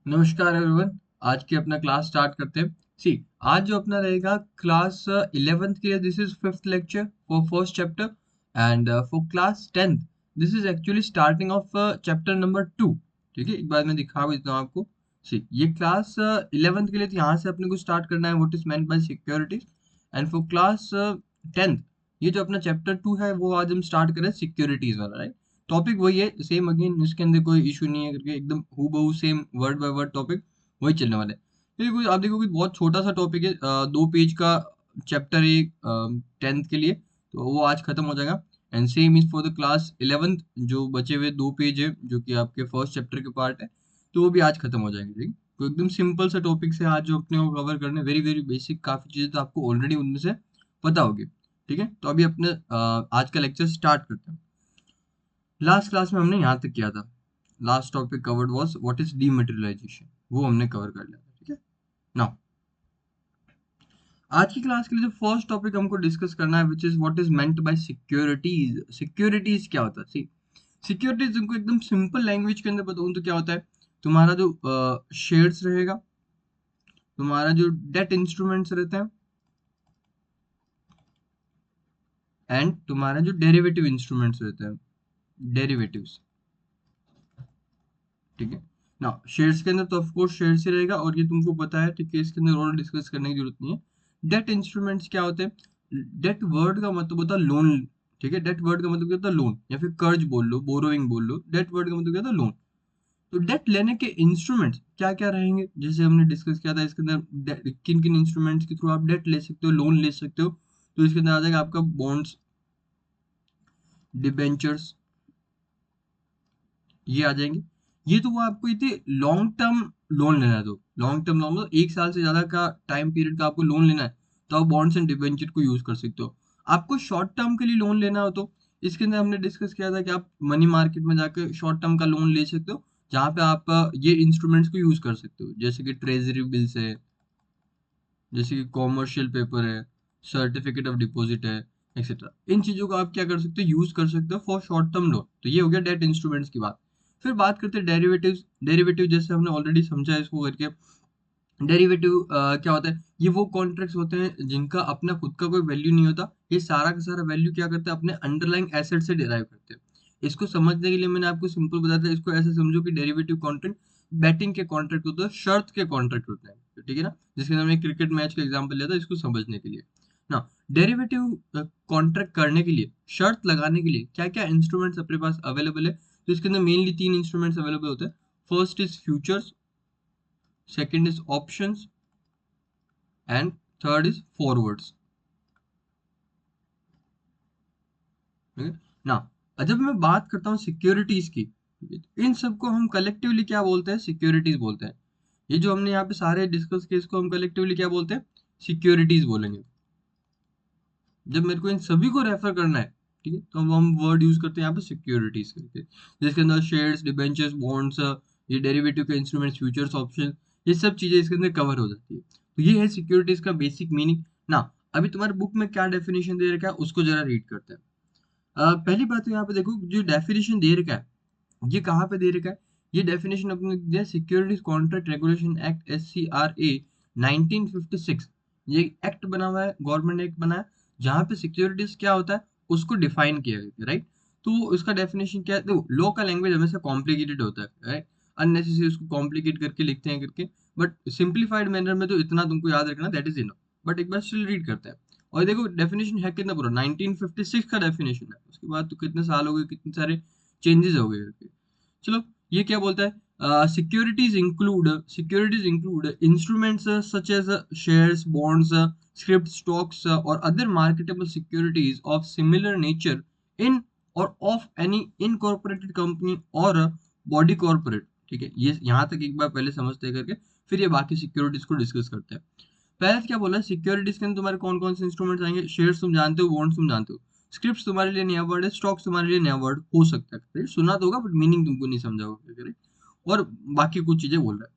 नमस्कार एवरीवन। आज की अपना क्लास स्टार्ट करते हैं। सी, आज जो अपना रहेगा क्लास 11th के लिए, this is fifth lecture for first chapter. And for class 10th this is actually starting of chapter number 2। ठीक है, एक बार मैं दिखा भी देता हूँ आपको। सी, ये क्लास 11th के लिए, तो यहाँ से अपने को स्टार्ट करना है what is meant by securities. And for class 10th ये जो अपना चैप्टर 2 है वो आज हम स्टार्ट करें सिक्योरिटीज वाला, राइट। टॉपिक वही है, सेम अगेन, इसके अंदर कोई इशू नहीं है करके, एकदम हूबहू same word by word topic वही चलने वाला है। ये कोई आप देखोगे बहुत छोटा सा टॉपिक है, 2 पेज का चैप्टर है 10th के लिए, तो वो आज खत्म हो जाएगा। And same is for the class 11th, जो बचे हुए 2 पेज है जो कि आपके फर्स्ट चैप्टर के पार्ट है, तो वो भी आज खत्म हो जाएंगे। ठीक, तो एकदम सिंपल सा टॉपिक से आज जो अपने को कवर करने, वेरी वेरी बेसिक, काफी चीजें तो आपको ऑलरेडी उनमें से पता होगी। ठीक है, तो अभी अपने आज का लेक्चर स्टार्ट करते हैं। लास्ट क्लास में हमने यहाँ तक किया था। Last topic covered was what is dematerialisation, वो हमने कवर कर लिया था। ठीक है, नाउ आज की क्लास के लिए जो फर्स्ट टॉपिक हमको डिस्कस करना है which is what is meant by securities. Securities क्या होता है? सी, सिक्योरिटीज तुमको एकदम सिंपल लैंग्वेज के अंदर बताऊं तो क्या होता है। तुम्हारा जो शेयर्स रहेगा, तुम्हारा जो डेट इंस्ट्रूमेंट्स रहते हैं, एंड तुम्हारा जो डेरिवेटिव इंस्ट्रूमेंट्स रहते हैं, डेरिवेटिव्स। ठीक है ना, शेयर्स के अंदर तो ऑफ कोर्स शेयर्स ही रहेगा, और ये तुमको पता है। ठीक है, इसके अंदर और डिस्कस करने की जरूरत नहीं है। डेट इंस्ट्रूमेंट्स क्या होते हैं? डेट वर्ड का मतलब होता है लोन। ठीक है, डेट वर्ड का मतलब क्या होता है? लोन, या फिर कर्ज बोल लो, बोरोइंग बोल लो। डेट वर्ड का मतलब क्या होता है? लोन। तो डेट लेने के इंस्ट्रूमेंट्स क्या क्या रहेंगे, जैसे हमने डिस्कस किया था, इसके अंदर किन किन इंस्ट्रूमेंट्स के थ्रू आप डेट ले सकते हो, लोन ले सकते हो। तो इसके अंदर आ जाएगा आपका बॉन्ड्स, डिबेंचर्स, ये आ जाएंगे। ये तो वो आपको इतने लॉन्ग टर्म लोन लेना है, तो लॉन्ग टर्म लोन मतलब 1 साल से ज्यादा का टाइम पीरियड का आपको लोन लेना है, तो आप बॉन्ड्स एंड डिबेंचर को यूज कर सकते हो। आपको शॉर्ट टर्म के लिए लोन लेना हो तो इसके अंदर हमने डिस्कस किया था कि आप मनी मार्केट में जाकर शॉर्ट टर्म का लोन ले सकते हो, जहाँ पे आप ये इंस्ट्रूमेंट्स को यूज कर सकते हो, जैसे कि ट्रेजरी बिल्स है, जैसे कि कॉमर्शियल पेपर है, सर्टिफिकेट ऑफ डिपॉजिट है, एक्सेट्रा। इन चीजों को आप क्या कर सकते हो, यूज कर सकते हो फॉर शॉर्ट टर्म लोन। तो ये हो गया डेट इंस्ट्रूमेंट्स की बात। फिर बात करते हैं डेरिवेटिव्स। डेरिवेटिव जैसे हमने ऑलरेडी समझा है इसको करके। डेरिवेटिव क्या होता है? ये वो कॉन्ट्रैक्ट्स होते हैं जिनका अपना खुद का कोई वैल्यू नहीं होता। ये सारा का सारा वैल्यू क्या करते हैं? अपने अंडरलाइंग एसेट से डिराइव करते हैं। इसको समझने के लिए मैंने आपको सिंपल बताया था, इसको ऐसे समझो कि डेरिवेटिव कॉन्ट्रैक्ट बैटिंग के कॉन्ट्रैक्ट होते हैं, शर्त के कॉन्ट्रैक्ट होते हैं। ठीक है ना, जिसके अंदर हमने क्रिकेट मैच का एग्जांपल लिया था इसको समझने के लिए ना। डेरिवेटिव कॉन्ट्रैक्ट करने के लिए, शर्त लगाने के लिए क्या क्या इंस्ट्रूमेंट्स अपने पास अवेलेबल है? तो इसके अंदर मेनली 3 इंस्ट्रूमेंट्स अवेलेबल होते हैं। First is futures, second is options, and third is forwards. ना, जब मैं बात करता हूँ सिक्योरिटीज की, इन सबको हम कलेक्टिवली क्या बोलते हैं? सिक्योरिटीज बोलते हैं। ये जो हमने यहाँ पे सारे डिस्कस किए, इसको हम कलेक्टिवली क्या बोलते हैं? सिक्योरिटीज बोलेंगे। जब मेरे को इन सभी को रेफर करना है, ठीक है, तो हम वर्ड यूज करते हैं यहाँ पे सिक्योरिटीज करके, जिसके अंदर शेयर्स, डिबेंचर्स, बॉन्ड्स, ये डेरिवेटिव के इंस्ट्रूमेंट्स, फ्यूचर्स, ऑप्शन, ये सब चीजें इसके अंदर कवर हो जाती है। तो ये है सिक्योरिटीज का बेसिक मीनिंग ना। अभी तुम्हारे बुक में क्या डेफिनेशन दे रखा है उसको जरा रीड करते हैं। पहली बात तो यहाँ पे देखो, जो डेफिनेशन दे रखा है ये कहाँ पे दे रखा है? ये डेफिनेशन अपने दिया securities contract regulation act SCRA 1956। ये एक्ट बना हुआ है, गवर्नमेंट एक्ट बना है, जहाँ पे सिक्योरिटीज क्या होता है उसको डिफाइन किया गया है, राइट। तो इसका डेफिनेशन क्या है? देखो, लॉ का लैंग्वेज हमेशा कॉम्प्लिकेटेड होता है, राइट। अननेसेसरी उसको कॉम्प्लिकेट करके लिखते हैं करके, बट सिंप्लीफाइड मैनर में तो इतना तुमको याद रखना, दैट इज इनफ। बट एक बार स्टिल रीड करते हैं। और देखो डेफिनेशन है कितना पूरा, 1956 का डेफिनेशन है। उसके बाद तो कितने साल हो गए, कितने सारे चेंजेस हो गए करके। चलो, ये क्या बोलता है? Securities include instruments such as shares, bonds, script, stocks or other marketable securities of similar nature in or of any incorporated company or body corporate. ठीक है, ये यहाँ तक एक बार पहले समझते हैं करके, फिर ये बाकी सिक्योरिटीज को डिस्कस करते हैं। पहले तो क्या बोला है, सिक्योरिटीज के अंदर तुम्हारे कौन कौन से इंस्ट्रूमेंट्स आएंगे? शेयर्स तुम जानते हो, बॉन्ड्स तुम जानते हो, स्क्रिप्ट तुम्हारे लिए नया वर्ड है, स्टॉक्स तुम्हारे लिए नया वर्ड हो सकता है, right? सुना तो होगा बट मीनिंग तुमको नहीं समझा होगा, करेक्ट। और बाकी कुछ चीजें बोल रहा है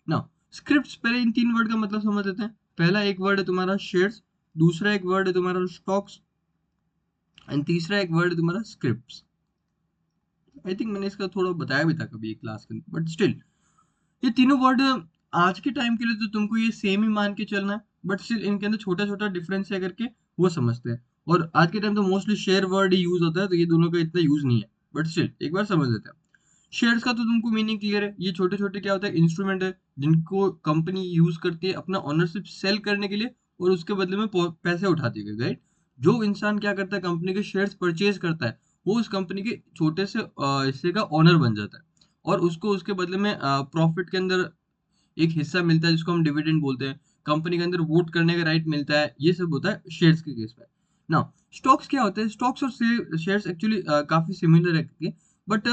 ना। स्क्रिप्ट्स, पहले इन 3 वर्ड का मतलब समझ लेते हैं। पहला एक वर्ड है तुम्हारा शेयर्स, दूसरा एक वर्ड है तुम्हारा स्टॉक्स, एंड तीसरा एक वर्ड है तुम्हारा स्क्रिप्ट्स। आई थिंक मैंने इसका थोड़ा बताया भी था कभी एक क्लास के अंदर, बट स्टिल ये तीनों वर्ड आज के टाइम के लिए तो तुमको ये सेम ही मान के चलना है, बट स्टिल इनके अंदर छोटा-छोटा डिफरेंस है करके वो समझते हैं। और आज के टाइम तो मोस्टली शेयर वर्ड ही यूज़ होता है, तो ये दोनों का इतना यूज़ नहीं है। बट स्टिल एक बार समझ लेते हैं। शेयर्स का तो तुमको मीनिंग क्लियर है। ये छोटे-छोटे क्या होता है इंस्ट्रूमेंट है, जिनको कंपनी यूज़ करती है अपना ओनरशिप सेल करने के लिए और उसके बदले में पैसे उठाती है, राइट? जो इंसान क्या करता है कंपनी के शेयर्स परचेज़ करता है, वो उस कंपनी के छोटे से हिस्से का ओनर बन जाता है और उसको उसके बदले में प्रॉफिट के अंदर एक हिस्सा मिलता है जिसको हम डिविडेंड बोलते हैं। कंपनी के अंदर वोट करने का राइट मिलता है। ये सब होता है शेयर्स के केस में। नाउ स्टॉक्स क्या होते हैं? स्टॉक्स और शेयर्स एक्चुअली काफ़ी सिमिलर है बट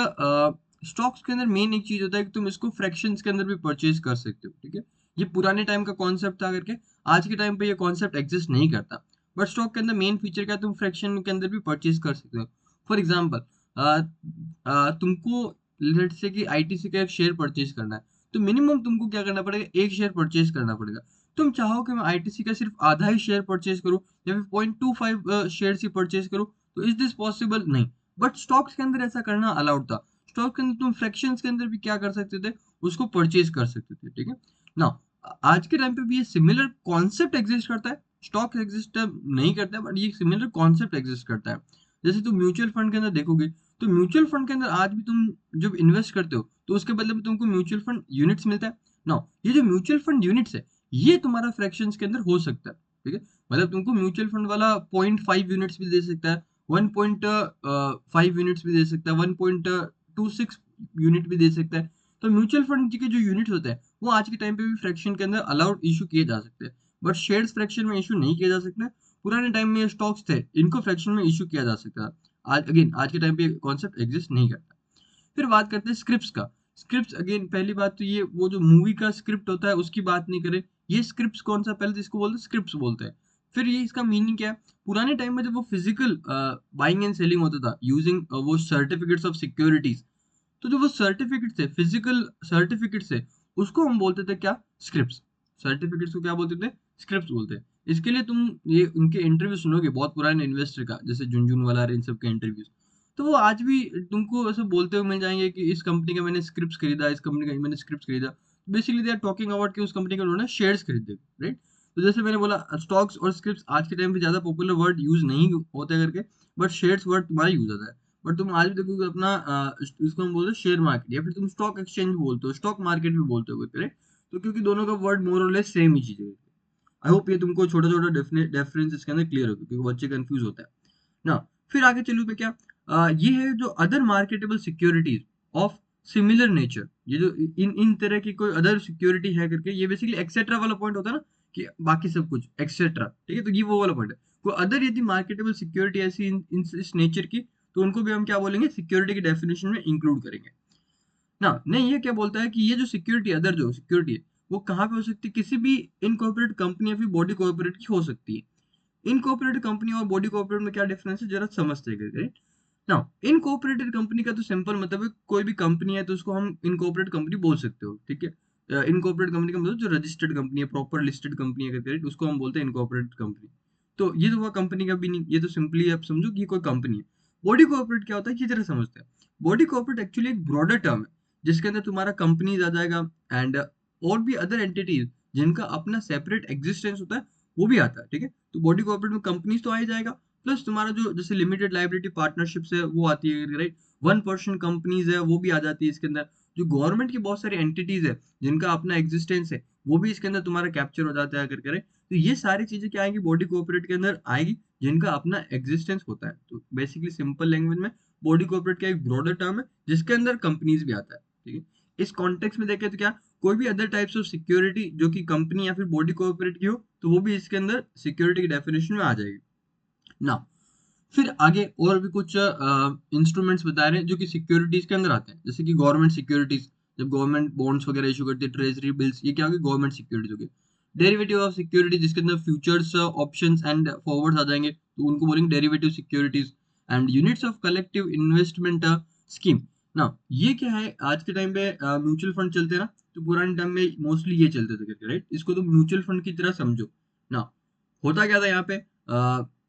स्टॉक्स के अंदर मेन एक चीज़ होता है कि तुम इसको फ्रैक्शंस के अंदर भी परचेज़ कर सकते हो, ठीक है? ये पुराने टाइम का कॉन्सेप्ट था करके, आज के टाइम पे ये कॉन्सेप्ट एक्जिस्ट नहीं करता। बट स्टॉक के अंदर मेन फीचर क्या है तुम फ्रैक्शन के अंदर भी परचेज़ कर सकते हो। फॉर एग्ज़ाम्पल अ तुमको लेट्स से कि आईटीसी का एक शेयर परचेज़ करना है। तो मिनिमम तुमको क्या करना पड़ेगा, 1 शेयर परचेज़ करना पड़ेगा। तुम चाहो कि मैं आईटीसी का सिर्फ़ आधा ही शेयर परचेज़ करूँ या फिर 0.25 शेयर्स ही परचेज़ करूँ, तो इज़ दिस पॉसिबल? नहीं। बट स्टॉक्स के अंदर ऐसा करना अलाउड था। स्टॉक के अंदर तुम फ्रैक्शंस के अंदर भी क्या कर सकते थे, उसको परचेज़ कर सकते थे, ठीक है? नाउ आज के टाइम पे भी ये सिमिलर कॉन्सेप्ट एक्जिस्ट करता है। स्टॉक एक्जिस्ट नहीं करता है, बट ये सिमिलर कॉन्सेप्ट एक्जिस्ट करता है। जैसे तुम म्यूचुअल फंड के अंदर देखोगे, तो म्यूचुअल फंड के अंदर आज भी तुम जब इन्वेस्ट करते हो, तो उसके बदले में तुमको म्यूचुअल फंड यूनिट्स मिलता है। नाउ ये जो म्यूचुअल फंड यूनिट्स है, ये तुम्हारा फ्रैक्शंस के अंदर हो सकता है, ठीक है? मतलब तुमको म्यूचुअल फंड वाला 0.5 यूनिट्स भी दे सकता है, 1.5 यूनिट्स भी दे सकता है, 1.26 यूनिट भी दे सकता है। तो म्यूचुअल फंड के जो यूनिट्स होते हैं, वो आज के टाइम पे भी फ्रैक्शन के अंदर अलाउड इश्यू किए जा सकते हैं। बट शेयर्स फ्रैक्शन में इश्यू नहीं किए जा सकते। पुराने टाइम में ये स्टॉक्स थे, इनको फ्रैक्शन में इश्यू किया जा सकता है। आज के टाइम पे कॉन्सेप्ट एग्जिस्ट नहीं करता। फिर बात करते हैं स्क्रिप्ट्स का। स्क्रिप्ट्स अगेन पहली बात तो ये वो जो मूवी का स्क्रिप्ट होता है उसकी बात नहीं करें। ये स्क्रिप्ट्स कौन-सा पहले तो इसको बोलते हैं स्क्रिप्ट्स बोलते हैं। फिर ये इसका मीनिंग क्या है? पुराने टाइम में जब वो फिजिकल बाइंग एंड सेलिंग होता था यूजिंग वो सर्टिफिकेट्स ऑफ सिक्योरिटीज़, तो जो वो सर्टिफिकेट थे, फिजिकल सर्टिफिकेट्स थे, उसको हम बोलते थे क्या? स्क्रिप्ट्स। सर्टिफिकेट्स को क्या बोलते थे? स्क्रिप्ट्स बोलते हैं। इसके लिए तुम ये उनके इंटरव्यू सुनोगे बहुत पुराने इन्वेस्टर का, जैसे झुनझुनवाला और इन सब के इंटरव्यूज़। तो वो आज भी तुमको ऐसे बोलते हुए मिल जाएँगे कि इस कंपनी का मैंने स्क्रिप्ट्स खरीदा, इस कंपनी का मैंने स्क्रिप्ट्स खरीदा। Basically they are talking about कि उस कंपनी का उन्होंने शेयर्स खरीदे, राइट? तो जैसे मैंने बोला स्टॉक्स और स्क्रिप्ट्स आज के टाइम पे ज़्यादा पॉपुलर वर्ड यूज़ नहीं होते करके, बट शेयर्स वर्ड तुम्हारा यूज़ होता है। बट तुम आज भी देखोगे अपना इसको हम बोलते हैं शेयर मार्केट या फिर तुम स्टॉक एक्सचेंज बोलते हो, स्टॉक मार्केट भी बोलते हो, करेक्ट? तो क्योंकि दोनों का वर्ड मोर और लेस सेम ही चीज़ है। आई होप ये तुमको छोटा-छोटा डिफरेंस इसके अंदर क्लियर हो क्योंकि बच्चे कंफ्यूज होता है। ना फिर आगे चलूँ मैं क्या ये है जो other marketable securities of similar nature, ये जो इन इन तरह की कोई अदर सिक्योरिटी है करके, ये बेसिकली एक्सेट्रा वाला पॉइंट होता है ना कि बाकी सब कुछ एक्सेट्रा, ठीक है? तो ये वो वाला पॉइंट है। कोई अदर यदि मार्केटेबल सिक्योरिटी ऐसी इस नेचर की, तो उनको भी हम क्या बोलेंगे, सिक्योरिटी की डेफिनेशन में इंक्लूड करेंगे ना। नहीं, ये क्या बोलता है कि ये जो सिक्योरिटी अदर जो सिक्योरिटी है वो कहाँ पे हो सकती है, किसी भी इनकॉर्पोरेट कंपनी या फिर बॉडी कॉर्पोरेट की हो सकती है। Incorporated company or body corporate में क्या डिफरेंस है जरा समझते हैं, राइट? नाउ इनकॉर्पोरेटेड कंपनी का तो सिंपल मतलब है कोई भी कंपनी है तो उसको हम इनकॉर्पोरेट कंपनी बोल सकते हो, ठीक है? इनकॉर्पोरेट कंपनी का मतलब जो रजिस्टर्ड कंपनी है, प्रॉपर लिस्टेड कंपनी है करके, राइट? उसको हम बोलते हैं इनकॉर्पोरेटेड कंपनी। तो ये तो हुआ कंपनी का भी नहीं, ये तो सिंपली आप समझो कि ये कोई कंपनी है। बॉडी कॉर्पोरेट क्या होता है, किस तरह समझते हैं? बॉडी कॉर्पोरेट एक्चुअली एक ब्रॉडर टर्म है जिसके अंदर तुम्हारा कंपनीज आ जाएगा एंड और भी अदर एंटिटीज जिनका अपना सेपरेट एग्जिस्टेंस होता है, वो भी आता है, ठीक है? तो बॉडी कॉर्पोरेट में कंपनीज तो आ ही जाएगा, प्लस तुम्हारा जो जैसे लिमिटेड लायबिलिटी पार्टनरशिप्स है वो आती है, राइट? वन पर्सन कंपनीज है वो भी आ जाती है इसके अंदर। जो गवर्नमेंट की बहुत सारी एंटिटीज है जिनका अपना एग्जिस्टेंस है, वो भी इसके अंदर तुम्हारा कैप्चर हो जाता है करके, राइट? तो ये सारी चीजें क्या आएंगी बॉडी कॉर्पोरेट के अंदर आएगी, जिनका अपना एग्जिस्टेंस होता है। तो बेसिकली सिंपल लैंग्वेज में बॉडी कॉर्पोरेट का एक ब्रॉडर टर्म है जिसके अंदर कंपनीज भी आता है, ठीक है? इस कॉन्टेक्स्ट में देखें तो क्या कोई भी अदर टाइप्स ऑफ सिक्योरिटी जो कि कंपनी या फिर बॉडी कॉर्पोरेट की हो, तो वो भी इसके अंदर सिक्योरिटी की डेफिनेशन में आ जाएगी ना। फिर आगे और भी कुछ इंस्ट्रूमेंट्स बता रहे हैं जो कि सिक्योरिटीज के अंदर आते हैं, जैसे कि गवर्नमेंट सिक्योरिटीज, जब गवर्नमेंट बॉन्ड्स वगैरह इशू करती है, ट्रेजरी बिल्स, ये क्या होगी, गवर्नमेंट सिक्योरिटीज होगी। डेरिवेटिव ऑफ सिक्योरिटी जिसके अंदर फ्यूचर्स, ऑप्शंस एंड फॉरवर्ड्स आ जाएंगे, तो उनको बोलेंगे derivative securities. And units of collective investment scheme ना, ये क्या है, आज के टाइम पे म्यूचुअल फंड चलते हैं ना, तो पुराने टाइम में मोस्टली ये चलते थे, राइट? इसको तो म्यूचुअल फंड की तरह समझो ना। होता क्या था यहाँ पे,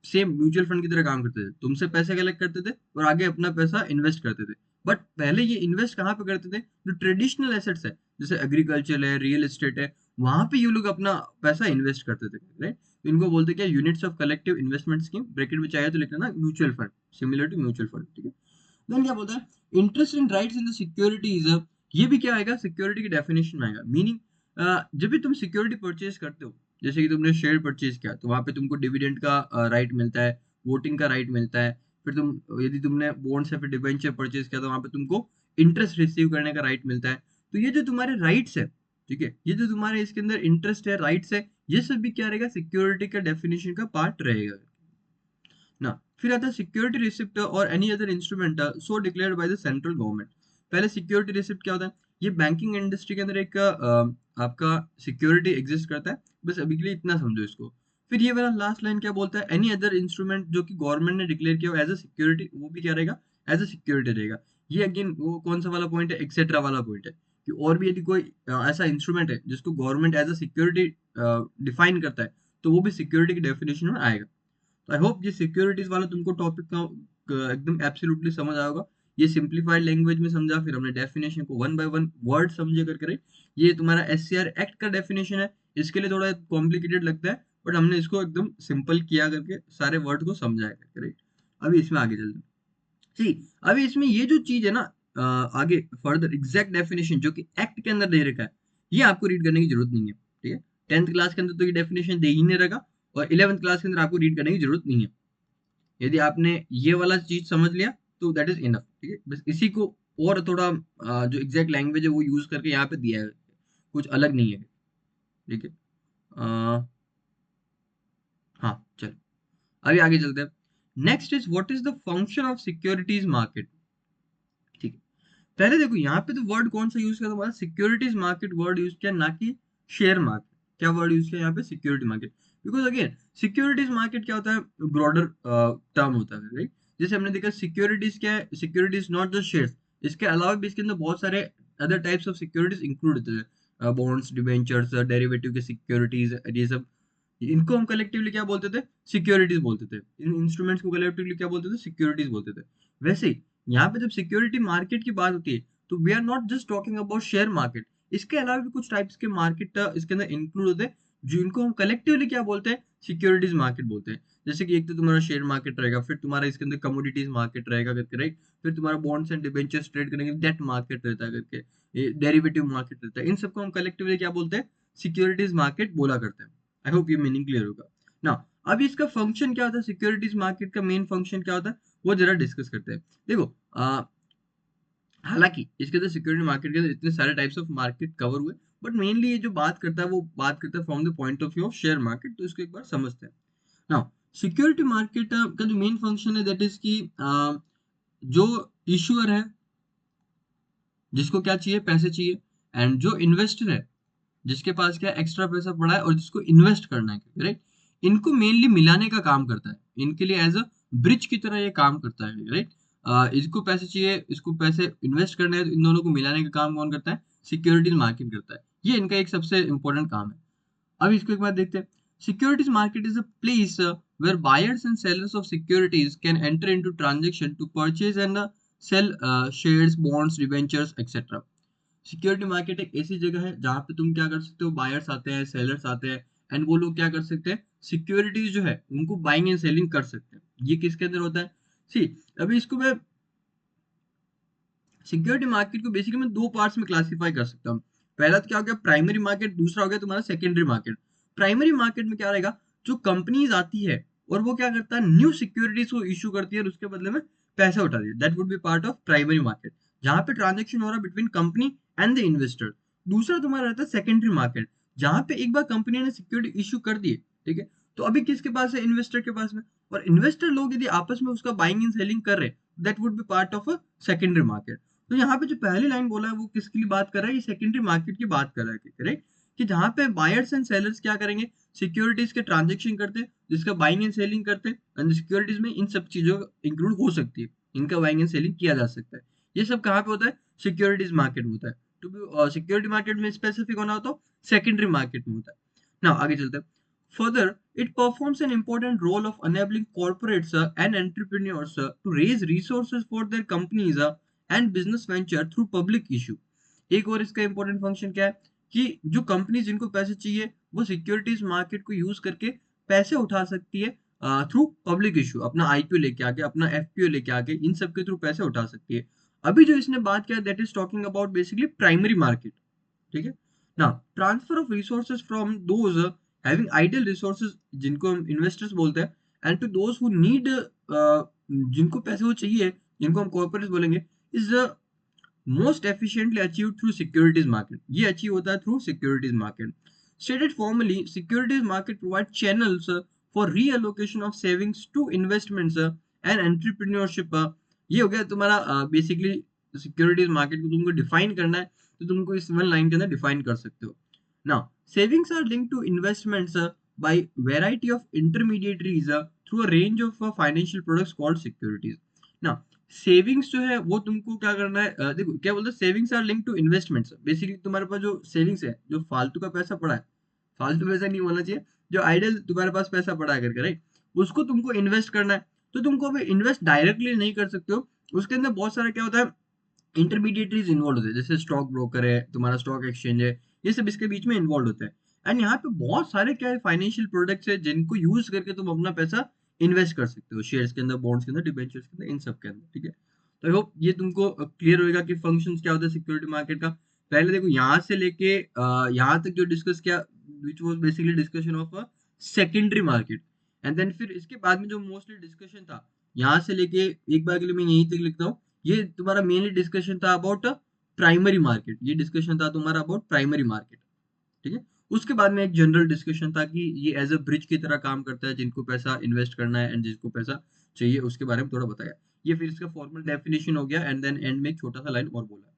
सेम म्यूचुअल फंड की तरह काम करते थे, तुमसे पैसे कलेक्ट करते थे और आगे अपना पैसा इन्वेस्ट करते थे। बट पहले ये इन्वेस्ट कहाँ पे करते थे, जो ट्रेडिशनल एसेट्स है जैसे एग्रीकल्चर है, रियल एस्टेट है, वहां पे ये लोग अपना पैसा इन्वेस्ट करते थे, राइट? इनको बोलते क्या, units of collective investment scheme, bracket में चाहे तो लिख लेना mutual fund, similar to mutual fund, ठीक है? देन क्या बोलता है, interest in rights in the securities, ये भी क्या आएगा, सिक्योरिटी की डेफिनेशन में आएगा। मीनिंग जब भी तुम सिक्योरिटी परचेज करते हो, जैसे कि तुमने शेयर परचेज किया तो वहां पे तुमको डिविडेंड का राइट मिलता है, वोटिंग का राइट मिलता है। फिर तुम, यदि तुमने बॉन्ड्स या फिर डिबेंचर परचेज किया तो वहां पे तुमको इंटरेस्ट रिसीव करने का राइट मिलता है। तो ये जो तुम्हारे राइट्स है, ठीक है, ये जो तुम्हारे इसके अंदर इंटरेस्ट है, राइट्स है, ये सब भी क्या रहेगा, सिक्योरिटी का डेफिनेशन का पार्ट रहेगा ना। फिर आता है सिक्योरिटी रिसिप्ट और any other instrument so declared by the central government. पहले सिक्योरिटी रिसिप्ट क्या होता है, ये बैंकिंग इंडस्ट्री के अंदर एक आपका सिक्योरिटी एग्जिस्ट करता है, बस अभी के लिए इतना समझो इसको। फिर ये वाला लास्ट लाइन क्या बोलता है, एनी अदर इंस्ट्रूमेंट जो कि गवर्नमेंट ने डिक्लेयर किया एज अ सिक्योरिटी, वो भी क्या रहेगा, एज अ सिक्योरिटी रहेगा। ये अगेन वो कौन सा वाला पॉइंट है, एक्सेट्रा वाला पॉइंट है, कि और भी यदि कोई ऐसा इंस्ट्रूमेंट है जिसको government as a security define करता है, तो वो भी सिक्योरिटी की डेफिनेशन में आएगा। तो आई होप ये सिक्योरिटीज वाला तुमको टॉपिक का एकदम एब्सोल्युटली समझ आया होगा। ये सिंप्लीफाइड लैंग्वेज में समझा, फिर हमने डेफिनेशन को वन बाय वन वर्ड समझे करके, राइट? ये तुम्हारा एससीआर एक्ट का डेफिनेशन है, इसके लिए थोड़ा कॉम्प्लिकेटेड लगता है, बट हमने इसको एकदम सिंपल किया करके सारे वर्ड को समझाया करके, राइट? अभी इसमें आगे चलते हैं। सी, अभी इसमें ये जो चीज है ना, आगे फर्दर एग्जैक्ट डेफिनेशन जो कि एक्ट के अंदर दे रखा है, ये आपको रीड करने की जरूरत नहीं है, ठीक है? 10th क्लास के अंदर तो ये डेफिनेशन दे ही नहीं रखा, और 11th क्लास के अंदर आपको रीड करने की जरूरत नहीं है। यदि आपने ये वाला चीज समझ लिया तो दैट इज इनफ, ठीक है? बस इसी को और थोड़ा जो एग्जैक्ट लैंग्वेज है वो यूज करके यहाँ पे दिया है, कुछ अलग नहीं है, ठीक है? हाँ, चलो अभी आगे चलते हैं। Next is what is the function of securities market, ठीक है? पहले देखो यहाँ पे तो वर्ड कौन सा यूज किया, तुम्हारा सिक्योरिटीज मार्केट वर्ड यूज किया, ना कि शेयर मार्केट। क्या वर्ड यूज किया यहाँ पे, security market. Because again securities market क्या होता है, ब्रॉडर टर्म होता है, राइट? जैसे हमने देखा सिक्योरिटीज क्या है, सिक्योरिटीज नॉट जस्ट शेयर्स, इसके अलावा भी इसके अंदर बहुत सारे other types of securities include होते हैं, बॉन्ड्स, डिबेंचर्स, डेरिवेटिव के सिक्योरिटीज, ये सब। इनको हम कलेक्टिवली क्या बोलते थे, सिक्योरिटीज बोलते थे। इन इंस्ट्रूमेंट्स को कलेक्टिवली क्या बोलते थे, सिक्योरिटीज बोलते थे। वैसे ही यहाँ पे जब सिक्योरिटी मार्केट की बात होती है, तो we are not just talking about share market, इसके अलावा भी कुछ टाइप्स के मार्केट इसके अंदर इंक्लूड होते हैं, जिनको हम कलेक्टिवली क्या बोलते हैं, सिक्योरिटीज मार्केट बोलते हैं। जैसे कि एक तो तुम्हारा शेयर मार्केट रहेगा, फिर तुम्हारा इसके अंदर कमोडिटीज मार्केट रहेगा करके, राइट? फिर तुम्हारा बॉन्ड्स एंड डिबेंचर्स ट्रेड करने के लिए डेट मार्केट रहता है करके, डेरिवेटिव मार्केट रहता है। इन सबको हम कलेक्टिवली क्या बोलते हैं, सिक्योरिटीज मार्केट बोला करते हैं। आई होप ये मीनिंग क्लियर होगा ना। अब इसका फंक्शन क्या होता है, सिक्योरिटीज मार्केट का मेन फंक्शन क्या होता है, वो जरा डिस्कस करते हैं। देखो हालांकि इसके अंदर सिक्योरिटी मार्केट के अंदर इतने सारे टाइप्स ऑफ मार्केट कवर हुए, बट मेनली ये जो बात करता है वो बात करता है from the point of view of share market. तो इसको एक बार समझते हैं। नाउ सिक्योरिटी मार्केट का जो मेन फंक्शन है दैट इज कि जो इशूअर है, जिसको क्या चाहिए, पैसे चाहिए, एंड जो इन्वेस्टर है, जिसके पास क्या एक्स्ट्रा पैसा पड़ा है और जिसको इन्वेस्ट करना है, राइट? इनको मेनली मिलाने का काम करता है, इनके लिए एज अ ब्रिज की तरह ये काम करता है, राइट? इसको पैसे चाहिए, इसको पैसे इन्वेस्ट करने हैं, तो इन दोनों को मिलाने का काम कौन करता है, सिक्योरिटीज मार्केट करता है। ये इनका एक सबसे इंपॉर्टेंट काम है। अब इसको एक बार देखते हैं। Securities market is a place where buyers and sellers of securities can enter into transaction to purchase and sell shares, bonds, debentures, etc. Security market एक ऐसी जगह है जहां पे तुम क्या कर सकते हो, बायर्स आते हैं, सेलर्स आते हैं, एंड वो लोग क्या कर सकते हैं, सिक्योरिटीज जो है उनको बाइंग एंड सेलिंग कर सकते हैं। ये किसके अंदर होता है, सी, अभी इसको मैं सिक्योरिटी मार्केट को बेसिकली मैं दो पार्ट्स में क्लासिफाई कर सकता हूँ। पहला तो क्या हो गया, प्राइमरी मार्केट, दूसरा हो गया तुम्हारा सेकेंडरी मार्केट। प्राइमरी मार्केट में क्या रहेगा, जो कंपनीज आती है और वो क्या करता है, न्यू सिक्योरिटीज को इशू करती है और उसके बदले में पैसा उठाती है, that would be part of primary market, जहां पे ट्रांजेक्शन हो रहा है between company and the investor. दूसरा तुम्हारा रहता है सेकेंडरी मार्केट, जहां पे एक बार कंपनी ने सिक्योरिटी इशू कर दी है, ठीक है, तो अभी किसके पास है, इन्वेस्टर के पास में। और इन्वेस्टर लोग यदि आपस में उसका बाइंग एंड सेलिंग कर रहे हैं, that would be part of a secondary market. तो यहाँ पे जो पहली लाइन बोला है वो किसके लिए बात कर रहा है, ये सेकेंडरी मार्केट की बात कर रहा है, करेक्ट? कि जहाँ पे बायर्स एंड सेलर्स क्या करेंगे, सिक्योरिटीज के ट्रांजेक्शन करते हैं, जिसका बाइंग एंड सेलिंग करते हैं, एंड सिक्योरिटीज में इन सब चीजों इंक्लूड हो सकती है, इनका बाइंग एंड सेलिंग किया जा सकता है। ये सब कहाँ पे होता है, सिक्योरिटीज मार्केट में होता है। तो सिक्योरिटी मार्केट में स्पेसिफिक होना हो तो सेकेंडरी मार्केट में होता है ना। आगे चलते हैं। Further, it performs an important role of enabling corporates and entrepreneurs to raise resources for their companies and business venture through public issue. एक और इसका इंपॉर्टेंट फंक्शन क्या है कि जो कंपनी जिनको पैसे चाहिए वो सिक्योरिटीज मार्केट को यूज करके पैसे उठा सकती है थ्रू पब्लिक इशू, अपना आईपीओ लेके आके, अपना एफपीओ लेके आके, इन सब के थ्रू पैसे उठा सकती है। अभी जो इसने बात किया that is talking about basically primary market, ठीक है ना। Transfer of resources from those having ideal resources जिनको हम इन्वेस्टर्स बोलते हैं, and to those who need, जिनको पैसे वो चाहिए, जिनको हम कॉर्पोरेट्स बोलेंगे, is most efficiently achieve through securities market. ये अचीव होता है through securities market. Stated formally, securities market provide channels for reallocation of savings to investments and entrepreneurship. ये हो गया तुम्हारा बेसिकली सिक्योरिटीज मार्केट को तुमको डिफाइन करना है तो तुमको इस वन लाइन के अंदर डिफाइन कर सकते हो। Now savings are linked to investments by variety of intermediaries through a range of financial products called securities. Now savings जो है वो तुमको क्या करना है, देखो क्या बोलते हैं, savings are link to investments. Basically तुम्हारे पास जो सेविंग्स है, जो फालतू का पैसा पड़ा है, फालतू पैसा नहीं होना चाहिए, जो आइडल तुम्हारे पास पैसा पड़ा है करके, राइट, उसको तुमको इन्वेस्ट करना है। तो तुमको अभी इन्वेस्ट डायरेक्टली नहीं कर सकते हो, उसके अंदर बहुत सारा क्या होता है, इंटरमीडिएटरीज इन्वॉल्व होते हैं, जैसे स्टॉक ब्रोकर है, तुम्हारा स्टॉक एक्सचेंज है, ये सब इसके बीच में इन्वॉल्व होते हैं। एंड यहाँ पे बहुत सारे क्या है, फाइनेंशियल प्रोडक्ट्स है जिनको यूज करके तुम अपना पैसा इन्वेस्ट कर सकते हो, शेयर्स के अंदर, बॉन्ड्स के अंदर, डिबेंचर्स के अंदर, इन सब के अंदर, ठीक है। तो आई होप ये तुमको क्लियर होगा कि फंक्शंस क्या होता है सिक्योरिटी मार्केट का। पहले देखो यहाँ से लेके यहाँ तक जो डिस्कस किया, which was basically discussion of a secondary market, and then फिर इसके बाद में जो मोस्टली डिस्कशन था, यहाँ से लेके एक बार के लिए मैं यहीं तक लिखता हूँ, ये तुम्हारा मेनली डिस्कशन था अबाउट प्राइमरी मार्केट, ये डिस्कशन था तुम्हारा अबाउट प्राइमरी मार्केट, ठीक है। उसके बाद में एक जनरल डिस्कशन था कि ये एज अ ब्रिज की तरह काम करता है, जिनको पैसा इन्वेस्ट करना है एंड जिसको पैसा चाहिए उसके बारे में थोड़ा बताया। ये फिर इसका फॉर्मल डेफिनेशन हो गया, एंड देन एंड में एक छोटा सा लाइन और बोला।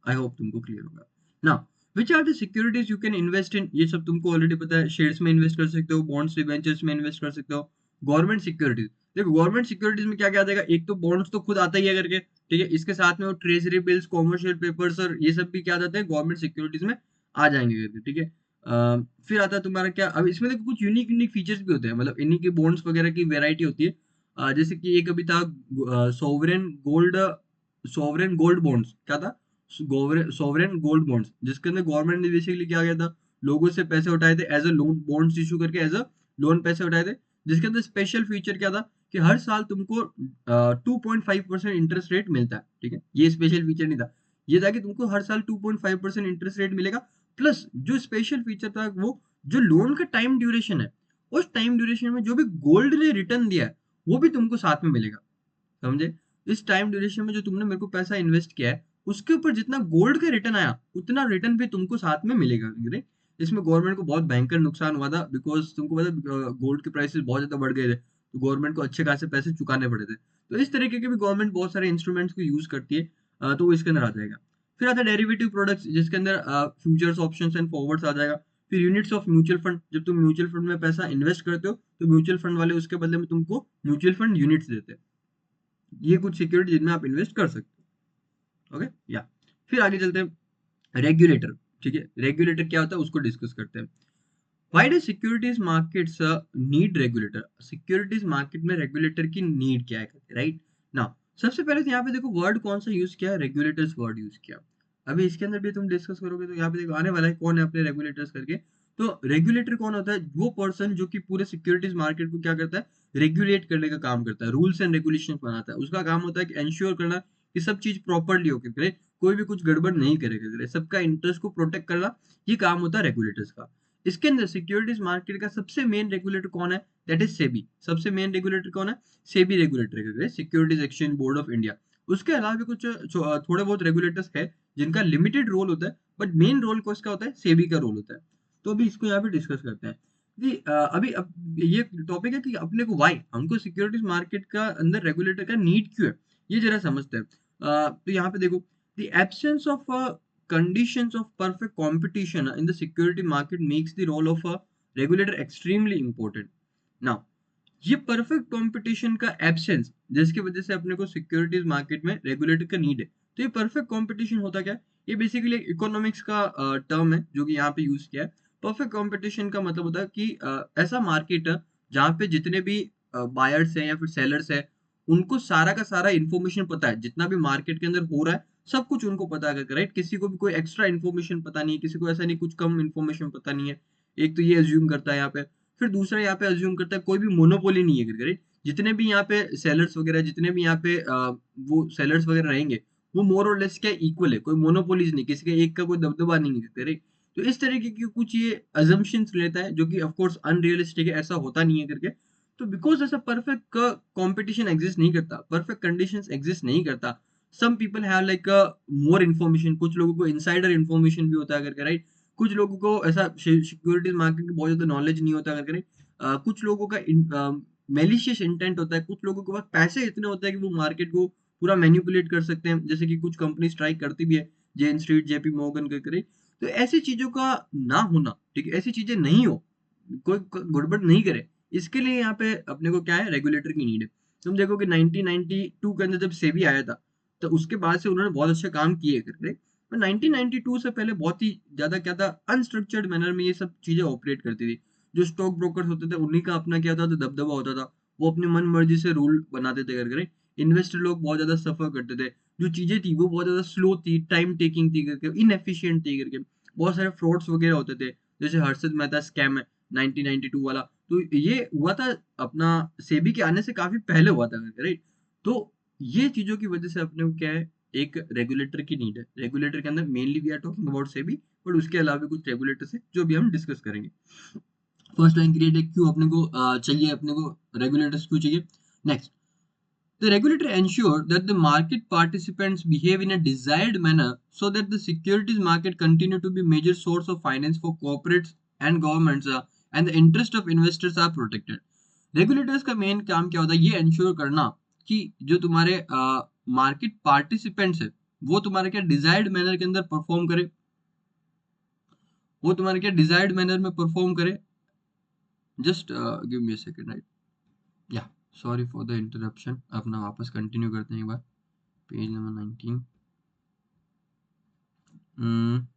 आई होप तुमको क्लियर होगा ना। Which are the securities you can invest in, ये सब तुमको ऑलरेडी पता है, शेयर्स में इन्वेस्ट कर सकते हो, बॉन्ड्स डिबेंचर्स में इन्वेस्ट कर सकते हो। गवर्नमेंट सिक्योरिटीज, देखो गवर्नमेंट सिक्योरिटीज में क्या क्या आ जाएगा, एक तो बॉन्ड्स तो खुद आता ही है करके, ठीक है, इसके साथ में वो ट्रेजरी बिल्स, कॉमर्शियल पेपर्स और ये सब भी क्या जाते हैं गवर्नमेंट सिक्योरिटीज में आ जाएंगे करके, ठीक है। फिर आता है तुम्हारा क्या, अब इसमें देखो कुछ यूनिक यूनिक फीचर्स भी होते हैं, मतलब इन्हीं के बॉन्ड्स वगैरह की वेरायटी होती है। जैसे कि एक अभी था sovereign gold, sovereign gold bonds, क्या था, सोवरेन गोल्ड बॉन्ड्स, जिसके अंदर गवर्नमेंट ने बेसिकली क्या किया था, लोगों से पैसे उठाए थे as a loan, bonds issue करके एज अ लोन पैसे उठाए थे, जिसके अंदर स्पेशल फीचर क्या था कि हर साल तुमको 2.5% इंटरेस्ट रेट मिलता है, ठीक है। ये स्पेशल फीचर नहीं था, ये था कि तुमको हर साल 2.5% इंटरेस्ट रेट मिलेगा, प्लस जो स्पेशल फीचर था वो, जो लोन का टाइम ड्यूरेशन है, उस टाइम ड्यूरेशन में जो भी गोल्ड ने रिटर्न दिया है वो भी तुमको साथ में मिलेगा, समझे। इस टाइम ड्यूरेशन में जो तुमने मेरे को पैसा इन्वेस्ट किया है उसके ऊपर जितना गोल्ड का रिटर्न आया उतना रिटर्न भी तुमको साथ में मिलेगा, राइट। इसमें गवर्नमेंट को बहुत भयंकर नुकसान हुआ था, बिकॉज तुमको पता गोल्ड के प्राइसेस बहुत ज्यादा बढ़ गए थे, तो गवर्नमेंट को अच्छे खासे पैसे चुकाने पड़े थे। तो इस तरीके के भी गवर्नमेंट बहुत सारे इंस्ट्रूमेंट्स को यूज करती है, तो वो इसके अंदर आ जाएगा। फिर आता है डेरिवेटिव प्रोडक्ट्स, जिसके अंदर फ्यूचर्स, ऑप्शंस एंड फॉरवर्ड्स आ जाएगा। फिर यूनिट्स ऑफ म्यूचुअल फंड, जब तुम म्यूचुअल फंड में पैसा इन्वेस्ट करते हो तो म्यूचुअल फंड वाले उसके बदले में तुमको म्यूचुअल फंड यूनिट्स देते हैं। ये कुछ सिक्योरिटी जिनमें आप इन्वेस्ट कर सकते हो, ओके या। फिर आगे चलते हैं, रेगुलेटर, ठीक है, रेगुलेटर क्या होता है उसको डिस्कस करते हैं। Why do securities markets need regulator, securities market में रेगुलेटर की नीड क्या है, राइट ना। सबसे पहले तो यहाँ पे देखो वर्ड कौन सा यूज किया है, रेगुलेटर्स वर्ड यूज किया। अभी इसके अंदर भी तुम डिस्कस करोगे तो यहाँ पे देखो आने वाला है कौन है अपने रेगुलेटर्स करके। तो रेगुलेटर कौन होता है, वो पर्सन जो कि पूरे सिक्योरिटीज मार्केट को क्या करता है, रेगुलेट करने का काम करता है, रूल्स एंड रेगुलेशन बनाता है। उसका काम होता है कि एंश्योर करना कि सब चीज प्रॉपरली होके करे, कोई भी कुछ गड़बड़ नहीं करेगा, सबका इंटरेस्ट को प्रोटेक्ट करना, ये काम होता है रेगुलेटर्स का। इसके अंदर सिक्योरिटीज मार्केट का सबसे मेन रेगुलेटर कौन है, दैट इज सेबी। सबसे मेन रेगुलेटर कौन है, सेबी रेगुलेटर है, securities exchange board of India. उसके अलावा भी कुछ थोड़े बहुत रेगुलेटर्स है जिनका लिमिटेड रोल होता है, बट मेन रोल किसका होता है, सेबी का रोल होता है। तो अभी इसको यहाँ पे डिस्कस करते हैं कि अभी अब ये टॉपिक है कि अपने को वाई, हमको सिक्योरिटीज मार्केट का अंदर रेगुलेटर का नीड क्यों है, ये जरा समझते हैं। तो यहाँ पे देखो, the absence of conditions of perfect competition in the security market makes the role of a regulator extremely important. Now, ये परफेक्ट कंपटीशन का एब्सेंस जिसकी वजह से अपने को सिक्योरिटीज मार्केट में रेगुलेटर का नीड है। तो ये परफेक्ट कंपटीशन होता क्या है, ये बेसिकली इकोनॉमिक्स का टर्म है जो कि यहाँ पे यूज किया है। परफेक्ट कंपटीशन का मतलब होता है कि ऐसा मार्केट है जहाँ पे जितने भी बायर्स हैं या फिर सेलर्स हैं, उनको सारा का सारा इंफॉर्मेशन पता है, जितना भी मार्केट के अंदर हो रहा है सब कुछ उनको पता है, राइट? किसी को भी कोई एक्स्ट्रा इन्फॉर्मेशन पता नहीं है, किसी को ऐसा नहीं कुछ कम इन्फॉर्मेशन पता नहीं है। एक तो ये अज्यूम करता है यहाँ पे। फिर दूसरा यहाँ पे अज्यूम करता है कोई भी मोनोपोली नहीं है, राइट? जितने भी यहाँ पे सेलर्स वगैरह, जितने भी यहाँ पे वो सेलर्स वगैरह रहेंगे, वो मोर और लेस क्या इक्वल है, कोई मोनोपोलीज नहीं, किसी का एक का कोई दबदबा नहीं है, राइट? तो इस तरीके की कुछ ये अजम्पशंस लेता है जो कि ऑफ कोर्स अनरियलिस्टिक है, ऐसा होता नहीं है करके। तो बिकॉज ऐसा परफेक्ट कंपटीशन एग्जिस्ट नहीं करता, परफेक्ट कंडीशंस एग्जिस्ट नहीं करता। Some people have like more information, कुछ लोगों को इनसाइडर इन्फॉर्मेशन भी होता है करके, राइट? कुछ लोगों को ऐसा सिक्योरिटीज मार्केट की बहुत ज्यादा नॉलेज नहीं होता करके, राइट? कुछ लोगों का मेलिशियस इंटेंट होता है, कुछ लोगों के पास पैसे इतने होते हैं कि वो मार्केट को पूरा मैनिपुलेट कर सकते हैं, जैसे कि कुछ कंपनी स्ट्राइक करती भी है, जेन स्ट्रीट, जेपी मॉर्गन करके। तो ऐसी चीजों का ना होना, ठीक है, ऐसी चीजें नहीं हो, कोई गड़बड़ नहीं करे, इसके लिए यहाँ पे अपने को क्या है, रेगुलेटर की नीड है। तुम देखो कि 1992 के अंदर जब सेबी आया था, तो उसके बाद से उन्होंने बहुत अच्छे काम किए करके। पर 1992 से पहले बहुत ही ज्यादा क्या था, अनस्ट्रक्चर्ड मैनर में ये सब चीजें ऑपरेट करती थी। जो स्टॉक ब्रोकर्स होते थे उन्हीं का अपना क्या होता था, दबदबा होता था। वो अपनी मन मर्जी से रूल बनाते थे करके। इन्वेस्टर लोग बहुत ज्यादा सफर करते थे, जो चीजें थी वो बहुत ज्यादा स्लो थी, टाइम टेकिंग थी करके, इनएफिशिएंट थी करके। बहुत सारे फ्रॉड्स वगैरह होते थे, जैसे हर्षद मेहता स्कैम है 1992 वाला। तो ये हुआ था अपना सेबी के आने से काफी पहले हुआ था, राइट? तो ये चीजों की वजह से अपने को क्या है, एक रेगुलेटर की नीड है। रेगुलेटर के अंदर mainly we are talking about SEBI, but उसके अलावा भी कुछ रेगुलेटर्स है जो भी हम डिस्कस करेंगे। फर्स्ट लाइन क्रिएट है, क्यों अपने को चाहिए, अपने को रेगुलेटर्स क्यों चाहिए। Next, the regulator ensure that the market participants behave in a desired manner so that the securities market continue to be major source of finance for corporates and governments, and the interest of investors are protected. Regulators का main काम क्या होता है, ये ensure करना कि जो तुम्हारे मार्केट पार्टिसिपेंट्स है, वो तुम्हारे क्या डिजायर्ड मैनर के अंदर परफॉर्म करे, वो तुम्हारे क्या डिजायर्ड मैनर में परफॉर्म करे। Just give me a second, right? या सॉरी फॉर द इंटरप्शन, अपना वापस कंटिन्यू करते हैं एक बार। पेज नंबर 19,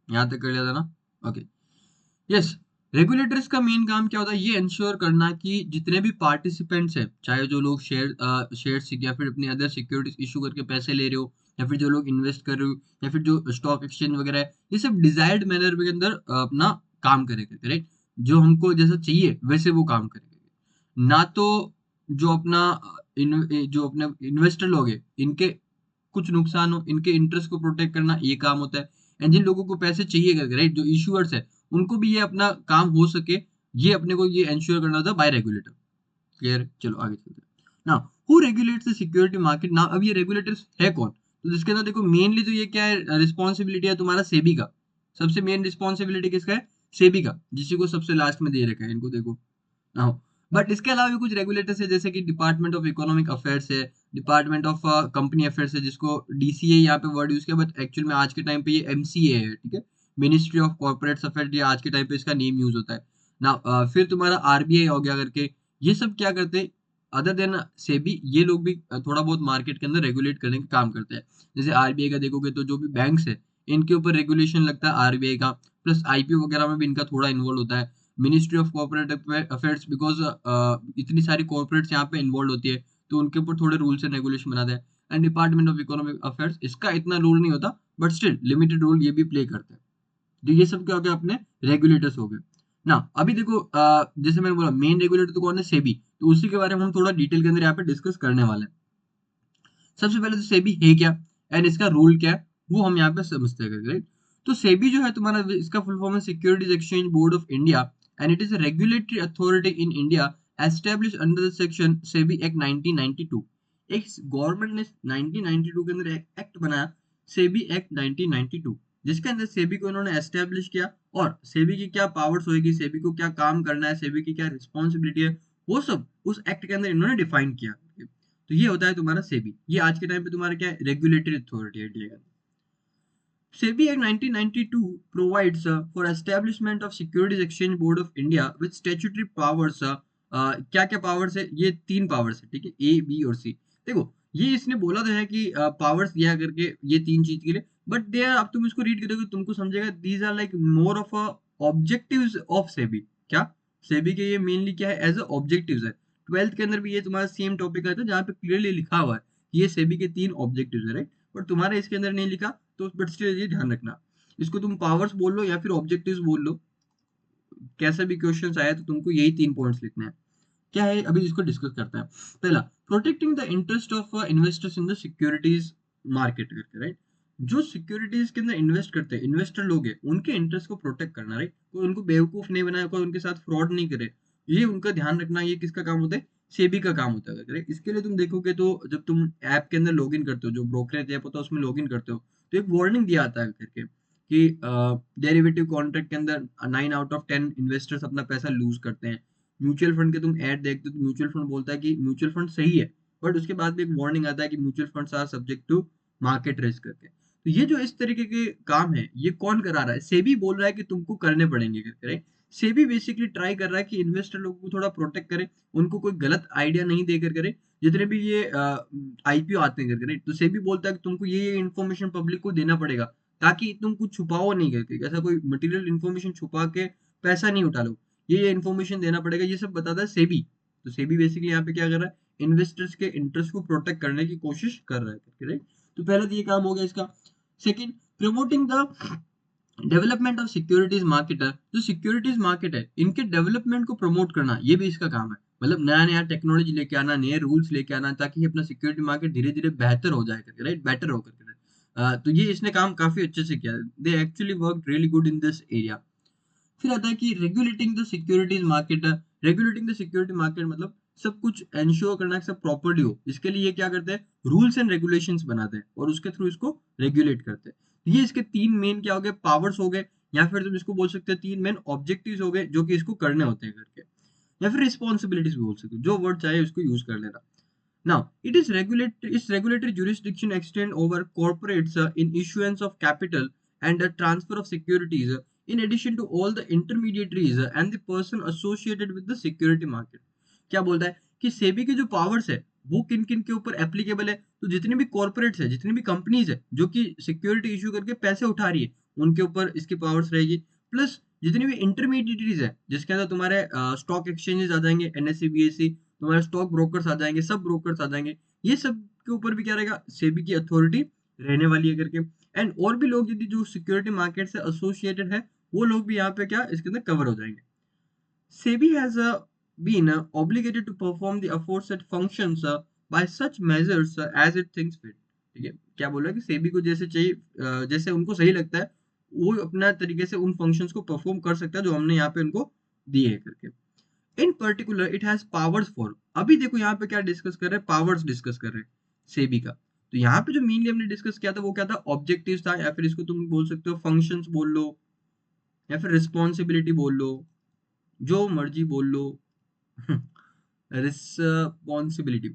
यहाँ तक कर लिया था ना? Okay, yes. रेगुलेटर्स का मेन काम क्या होता है, ये इंश्योर करना कि जितने भी पार्टिसिपेंट्स हैं, चाहे जो लोग शेयर या फिर अपनी अदर सिक्योरिटीज इशू करके पैसे ले रहे हो, या फिर जो लोग इन्वेस्ट कर रहे हो, या फिर जो स्टॉक एक्सचेंज वगैरह है, ये सब डिजायर्ड मैनर के अंदर अपना काम करेगा, राइट? जो हमको जैसा चाहिए वैसे वो काम करेगा, ना तो जो अपना जो अपने इन्वेस्टर लोग हैं इनके कुछ नुकसान हो, इनके इंटरेस्ट को प्रोटेक्ट करना ये काम होता है। एंड जिन लोगों को पैसे चाहिए करके, राइट, जो इशूअर्स है, उनको भी ये अपना काम हो सके, ये अपने को ये एंश्योर करना होता है बाय रेगुलेटर। क्लियर है? चलो आगे चलते हैं। Now, who regulates the security market? Now अब ये रेगुलेटर्स है कौन? तो जिसके अंदर देखो मेनली तो ये क्या है, रिस्पॉन्सिबिलिटी है तुम्हारा सेबी का। सबसे मेन रिस्पॉन्सिबिलिटी किसका है? सेबी का, जिसी को सबसे लास्ट में दे रखा है, इनको देखो। नाउ, बट इसके अलावा भी कुछ रेगुलेटर्स है, जैसे कि डिपार्टमेंट ऑफ इकोनॉमिक अफेयर्स है, डिपार्टमेंट ऑफ कंपनी अफेयर्स है, जिसको डीसीए यहाँ पे वर्ड यूज किया, बट एक्चुअल में आज के टाइम पे ये एमसीए है, ठीक है? मिनिस्ट्री ऑफ कॉर्पोरेट अफेयर्स, ये आज के टाइम पे इसका नेम यूज होता है ना। फिर तुम्हारा आरबीआई हो गया करके, ये सब क्या करते हैं, अदर देन सेबी, ये लोग भी थोड़ा बहुत मार्केट के अंदर रेगुलेट करने का काम करते हैं। जैसे आरबीआई का देखोगे तो जो भी बैंक्स है, इनके ऊपर रेगुलेशन लगता है आरबीआई का, प्लस आईपीओ वगैरह में भी इनका थोड़ा इन्वॉल्व होता है। Ministry of corporate affairs, because इतनी सारी कॉर्पोरेट्स यहाँ पे इन्वॉल्व होती है, तो उनके ऊपर थोड़े रूल्स एंड रेगुलेशन बनाते हैं। And department of economic affairs, इसका इतना रूल नहीं होता, बट स्टिल लिमिटेड रोल ये भी प्ले करते हैं। तो ये सब क्या हो गया, अपने रेगुलेटर्स हो गए ना। अभी देखो जैसे मैंने बोला मेन रेगुलेटर तो कौन है, सेबी, तो उसी के बारे में हम थोड़ा डिटेल के अंदर यहाँ पे डिस्कस करने वाले हैं। सबसे पहले तो सेबी है क्या, एंड इसका रूल क्या है, वो हम यहाँ पे समझते हैं, राइट? तो सेबी जो है तुम्हारा, इसका फुल फॉर्म है securities exchange board of India, and it is a regulatory authority in India establish under the section SEBI act 1992। एक गवर्नमेंट ने 1992 के अंदर एक एक्ट बनाया, सेबी एक्ट 1992, जिसके अंदर सेबी को इन्होंने एस्टेब्लिश किया, और सेबी की क्या पावर्स होगी, सेबी को क्या काम करना है, सेबी की क्या रिस्पॉन्सिबिलिटी है, वो सब उस एक्ट के अंदर इन्होंने डिफाइन किया। तो ये होता है तुम्हारा सेबी, ये आज के टाइम पे तुम्हारा क्या है, रेगुलेटरी अथॉरिटी है इंडिया का। SEBI Act 1992 provides for establishment of Securities Exchange Board of India with statutory powers। क्या क्या पावर्स है, ये तीन पावर्स है, ठीक है, ए बी और सी। देखो ये इसने बोला तो है कि पावर्स दिया करके ये तीन चीज के लिए, बट दे आर, अब तुम इसको रीड करोगे तुमको समझेगा, these are like more of a objectives of SEBI. क्या सेबी के ये मेनली क्या है, एज अ ऑब्जेक्टिव्स है। ट्वेल्थ के अंदर भी ये तुम्हारा सेम टॉपिक आता है, जहाँ पे क्लियरली लिखा हुआ है कि ये सेबी के तीन ऑब्जेक्टिव्स है, राइट? बट तुम्हारे इसके अंदर नहीं लिखा, तो बट स्टिल ये ध्यान रखना, इसको तुम पावर्स बोल लो या फिर ऑब्जेक्टिव्स बोल लो, कैसा भी क्वेश्चंस आया तो तुमको यही 3 पॉइंट्स लिखने हैं। क्या है अभी इसको डिस्कस करते हैं। पहला, protecting the interest of investors in the securities market करके, राइट। जो सिक्योरिटीज के अंदर इन्वेस्ट करते हैं इन्वेस्टर लोग हैं, उनके इंटरेस्ट को प्रोटेक्ट करना, राइट। कोई उनको बेवकूफ नहीं बनाए, कोई उनके साथ फ्रॉड नहीं करे, ये उनका ध्यान रखना। ये किसका काम होता है? सेबी का काम होता है, राइट। इसके लिए तुम देखोगे तो जब तुम ऐप के अंदर लॉग इन करते हो, जो ब्रोकरेज ऐप होता है उसमें लॉग इन करते हो, तो एक वार्निंग दिया आता है करके कि डेरिवेटिव कॉन्ट्रैक्ट के अंदर 9 आउट ऑफ 10 इन्वेस्टर्स अपना पैसा लूज करते हैं। म्यूचुअल फंड के तुम ऐड देखते हो तो म्यूचुअल फंड बोलता है कि म्यूचुअल फंड सही है, बट उसके बाद भी एक वार्निंग आता है कि mutual funds are subject to market risk करके। तो ये जो इस तरीके के काम है, ये कौन करा रहा है? सेबी बोल रहा है कि तुमको करने पड़ेंगे करके, राइट। सेबी बेसिकली ट्राई कर रहा है कि इन्वेस्टर लोगों को थोड़ा प्रोटेक्ट करे, उनको कोई गलत आइडिया नहीं देकर करे। जितने भी ये आईपीओ आते हैं करके, राइट, तो सेबी बोलता है कि तुमको ये इन्फॉर्मेशन पब्लिक को देना पड़ेगा, ताकि तुम कुछ छुपाओ नहीं करके, ऐसा कोई मटेरियल इन्फॉर्मेशन छुपा के पैसा नहीं उठा लो। ये इन्फॉर्मेशन देना पड़ेगा, ये सब बताता है सेबी। तो सेबी बेसिकली यहाँ पे क्या कर रहा है? इन्वेस्टर्स के इंटरेस्ट को प्रोटेक्ट करने की कोशिश कर रहा है करके, राइट। तो पहला तो ये काम हो गया इसका। Second, promoting the development of securities market है। जो सिक्योरिटीज मार्केट है, इनके डेवलपमेंट को प्रमोट करना, ये भी इसका काम है। मतलब नया नया टेक्नोलॉजी लेके आना, नए रूल्स लेके आना, ताकि अपना सिक्योरिटी मार्केट धीरे धीरे बेहतर हो जाए करके, राइट, बेटर हो करके। तो ये इसने काम काफी अच्छे से किया। They actually work really good in this area. फिर आता है कि regulating the securities market. Regulating the security market मतलब सब कुछ एंश्योर करना कि सब प्रॉपर्ली हो। इसके लिए ये क्या करते हैं? रूल्स एंड रेगुलेशंस बनाते हैं और उसके थ्रू इसको रेगुलेट करते हैं। ये इसके तीन मेन क्या हो गए? पावर्स हो गए, या फिर तुम इसको बोल सकते हैं तीन मेन ऑब्जेक्टिव्स हो गए जो कि इसको करने होते हैं करके, या फिर रिस्पॉन्सिबिलिटीज भी बोल सकते हो, जो वर्ड चाहे उसको यूज कर लेना। Now, its regulatory jurisdiction extend over corporates in issuance of capital and the transfer of securities, in addition to all the intermediaries and the person associated with the security market. क्या बोलता है कि सेबी के जो powers है वो किन किन के ऊपर एप्लीकेबल है? तो जितने भी कॉर्पोरेट्स है, जितनी भी कंपनीज है जो कि सिक्योरिटी इशू करके पैसे उठा रही है, उनके ऊपर इसकी पावर्स रहेगी। प्लस जितनी भी इंटरमीडिएटरीज है, जिसके अंदर तुम्हारे स्टॉक एक्सचेंजेस आ जाएंगे, एनएससी बीएससी, तुम्हारे स्टॉक ब्रोकर्स आ जाएंगे, सब ब्रोकर्स आ जाएंगे, ये सब के ऊपर भी क्या रहेगा? सेबी की अथॉरिटी रहने वाली है करके। एंड और भी लोग यदि जो सिक्योरिटी मार्केट से एसोसिएटेड है, वो लोग भी यहाँ पे क्या इसके अंदर कवर हो जाएंगे। SEBI has been obligated to perform the aforesaid functions by such measures as it thinks fit। ठीक है, क्या बोल रहा है कि सेबी को जैसे चाहिए, जैसे उनको सही लगता है, वो अपना तरीके से उन फंक्शंस को परफॉर्म कर सकता है जो हमने यहाँ पे उनको दिए है करके। इन particular it has powers for. अभी देखो यहाँ पे क्या डिस्कस कर रहे हैं? पावर्स डिस्कस कर रहे हैं सेबी का। तो यहाँ पे जो मेनली हमने डिस्कस किया था वो क्या था? ऑब्जेक्टिव्स था, या फिर इसको तुम बोल सकते हो फंक्शंस बोल लो, या फिर रिस्पॉन्सिबिलिटी बोल लो, जो मर्जी बोल लो। Responsibility,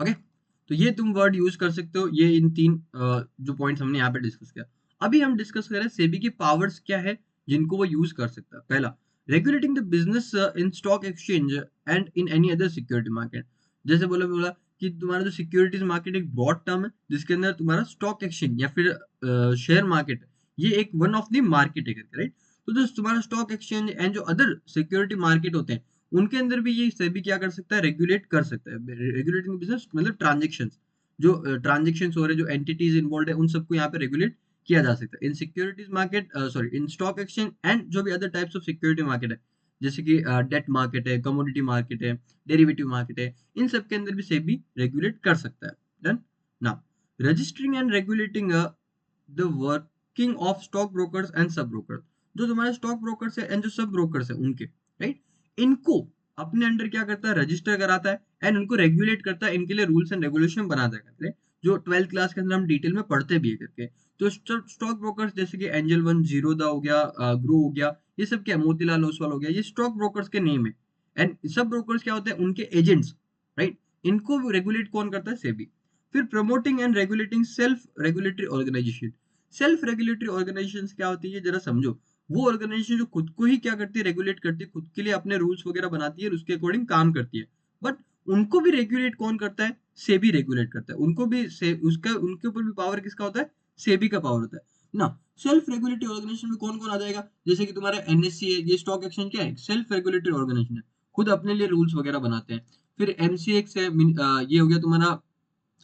okay. तो ये तुम वर्ड यूज कर सकते हो, ये इन तीन जो पॉइंट्स हमने यहाँ पे डिस्कस किया। अभी हम डिस्कस कर रहे हैं सेबी की पावर्स क्या है जिनको वो यूज कर सकता है। पहला, regulating the business in stock exchange and in any other security market. जैसे बोला बोला कि तुम्हारा जो सिक्योरिटीज मार्केट एक ब्रॉड टर्म है, जिसके अंदर तुम्हारा स्टॉक एक्सचेंज या फिर शेयर मार्केट, ये एक वन ऑफ द मार्केट है, राइट। तो जो तुम्हारा स्टॉक एक्सचेंज एंड जो अदर सिक्योरिटी मार्केट होते हैं, उनके अंदर भी ये सेबी क्या कर सकता है? रेगुलेट कर सकता है। रेगुलेटिंग बिजनेस मतलब ट्रांजेक्शंस, जो ट्रांजेक्शंस हो रहे हैं, जो एंटिटीज इन्वॉल्व है, उन सबको यहाँ पे रेगुलेट किया जा सकता है। इन securities market, sorry, in stock exchange and जो भी other types of security market है, जैसे कि डेट मार्केट है, कमोडिटी मार्केट है, डेरिवेटिव मार्केट है, इन सब के अंदर भी सेबी रेगुलेट कर सकता है। Done. Now, registering and regulating the working of stock brokers and सब ब्रोकर्स। जो तुम्हारे स्टॉक ब्रोकर्स है एंड जो सब ब्रोकर्स है उनके, राइट, इनको अपने अंडर क्या करता है? रजिस्टर कराता है एंड उनको रेगुलेट करता है, इनके लिए रूल्स एंड रेगुलेशन बनाता है करके, जो 12th क्लास के अंदर हम डिटेल में पढ़ते भी है करके। तो स्टॉक ब्रोकर्स जैसे कि एंजल वन, जीरोदा हो गया, ग्रो हो गया, ये सब क्या, मोतीलाल ओसवाल हो गया, ये स्टॉक ब्रोकर्स के नेम है। एंड सब ब्रोकर्स क्या होते हैं? उनके एजेंट्स, राइट। इनको रेगुलेट कौन करता है? सेबी। फिर promoting and regulating self regulatory organisation. Self regulatory organisation क्या होती है जरा समझो। वो ऑर्गेनाइजेशन जो खुद को ही क्या करती है? रेगुलेट करती है, खुद के लिए अपने रूल्स वगैरह बनाती है और उसके अकॉर्डिंग काम करती है। बट उनको भी रेगुलेट कौन करता है? सेबी रेगुलेट करता है उनको भी। उसका उनके ऊपर भी पावर किसका होता है? सेबी का पावर होता है ना। सेल्फ रेगुलेटरी ऑर्गेनाइजेशन में कौन कौन आ जाएगा? जैसे कि तुम्हारा एनएससी है, ये स्टॉक एक्सचेंज क्या है? सेल्फ रेगुलेटरी ऑर्गेनाइजेशन है, खुद अपने लिए रूल्स वगैरह बनाते हैं। फिर एमसीएक्स है, ये हो गया तुम्हारा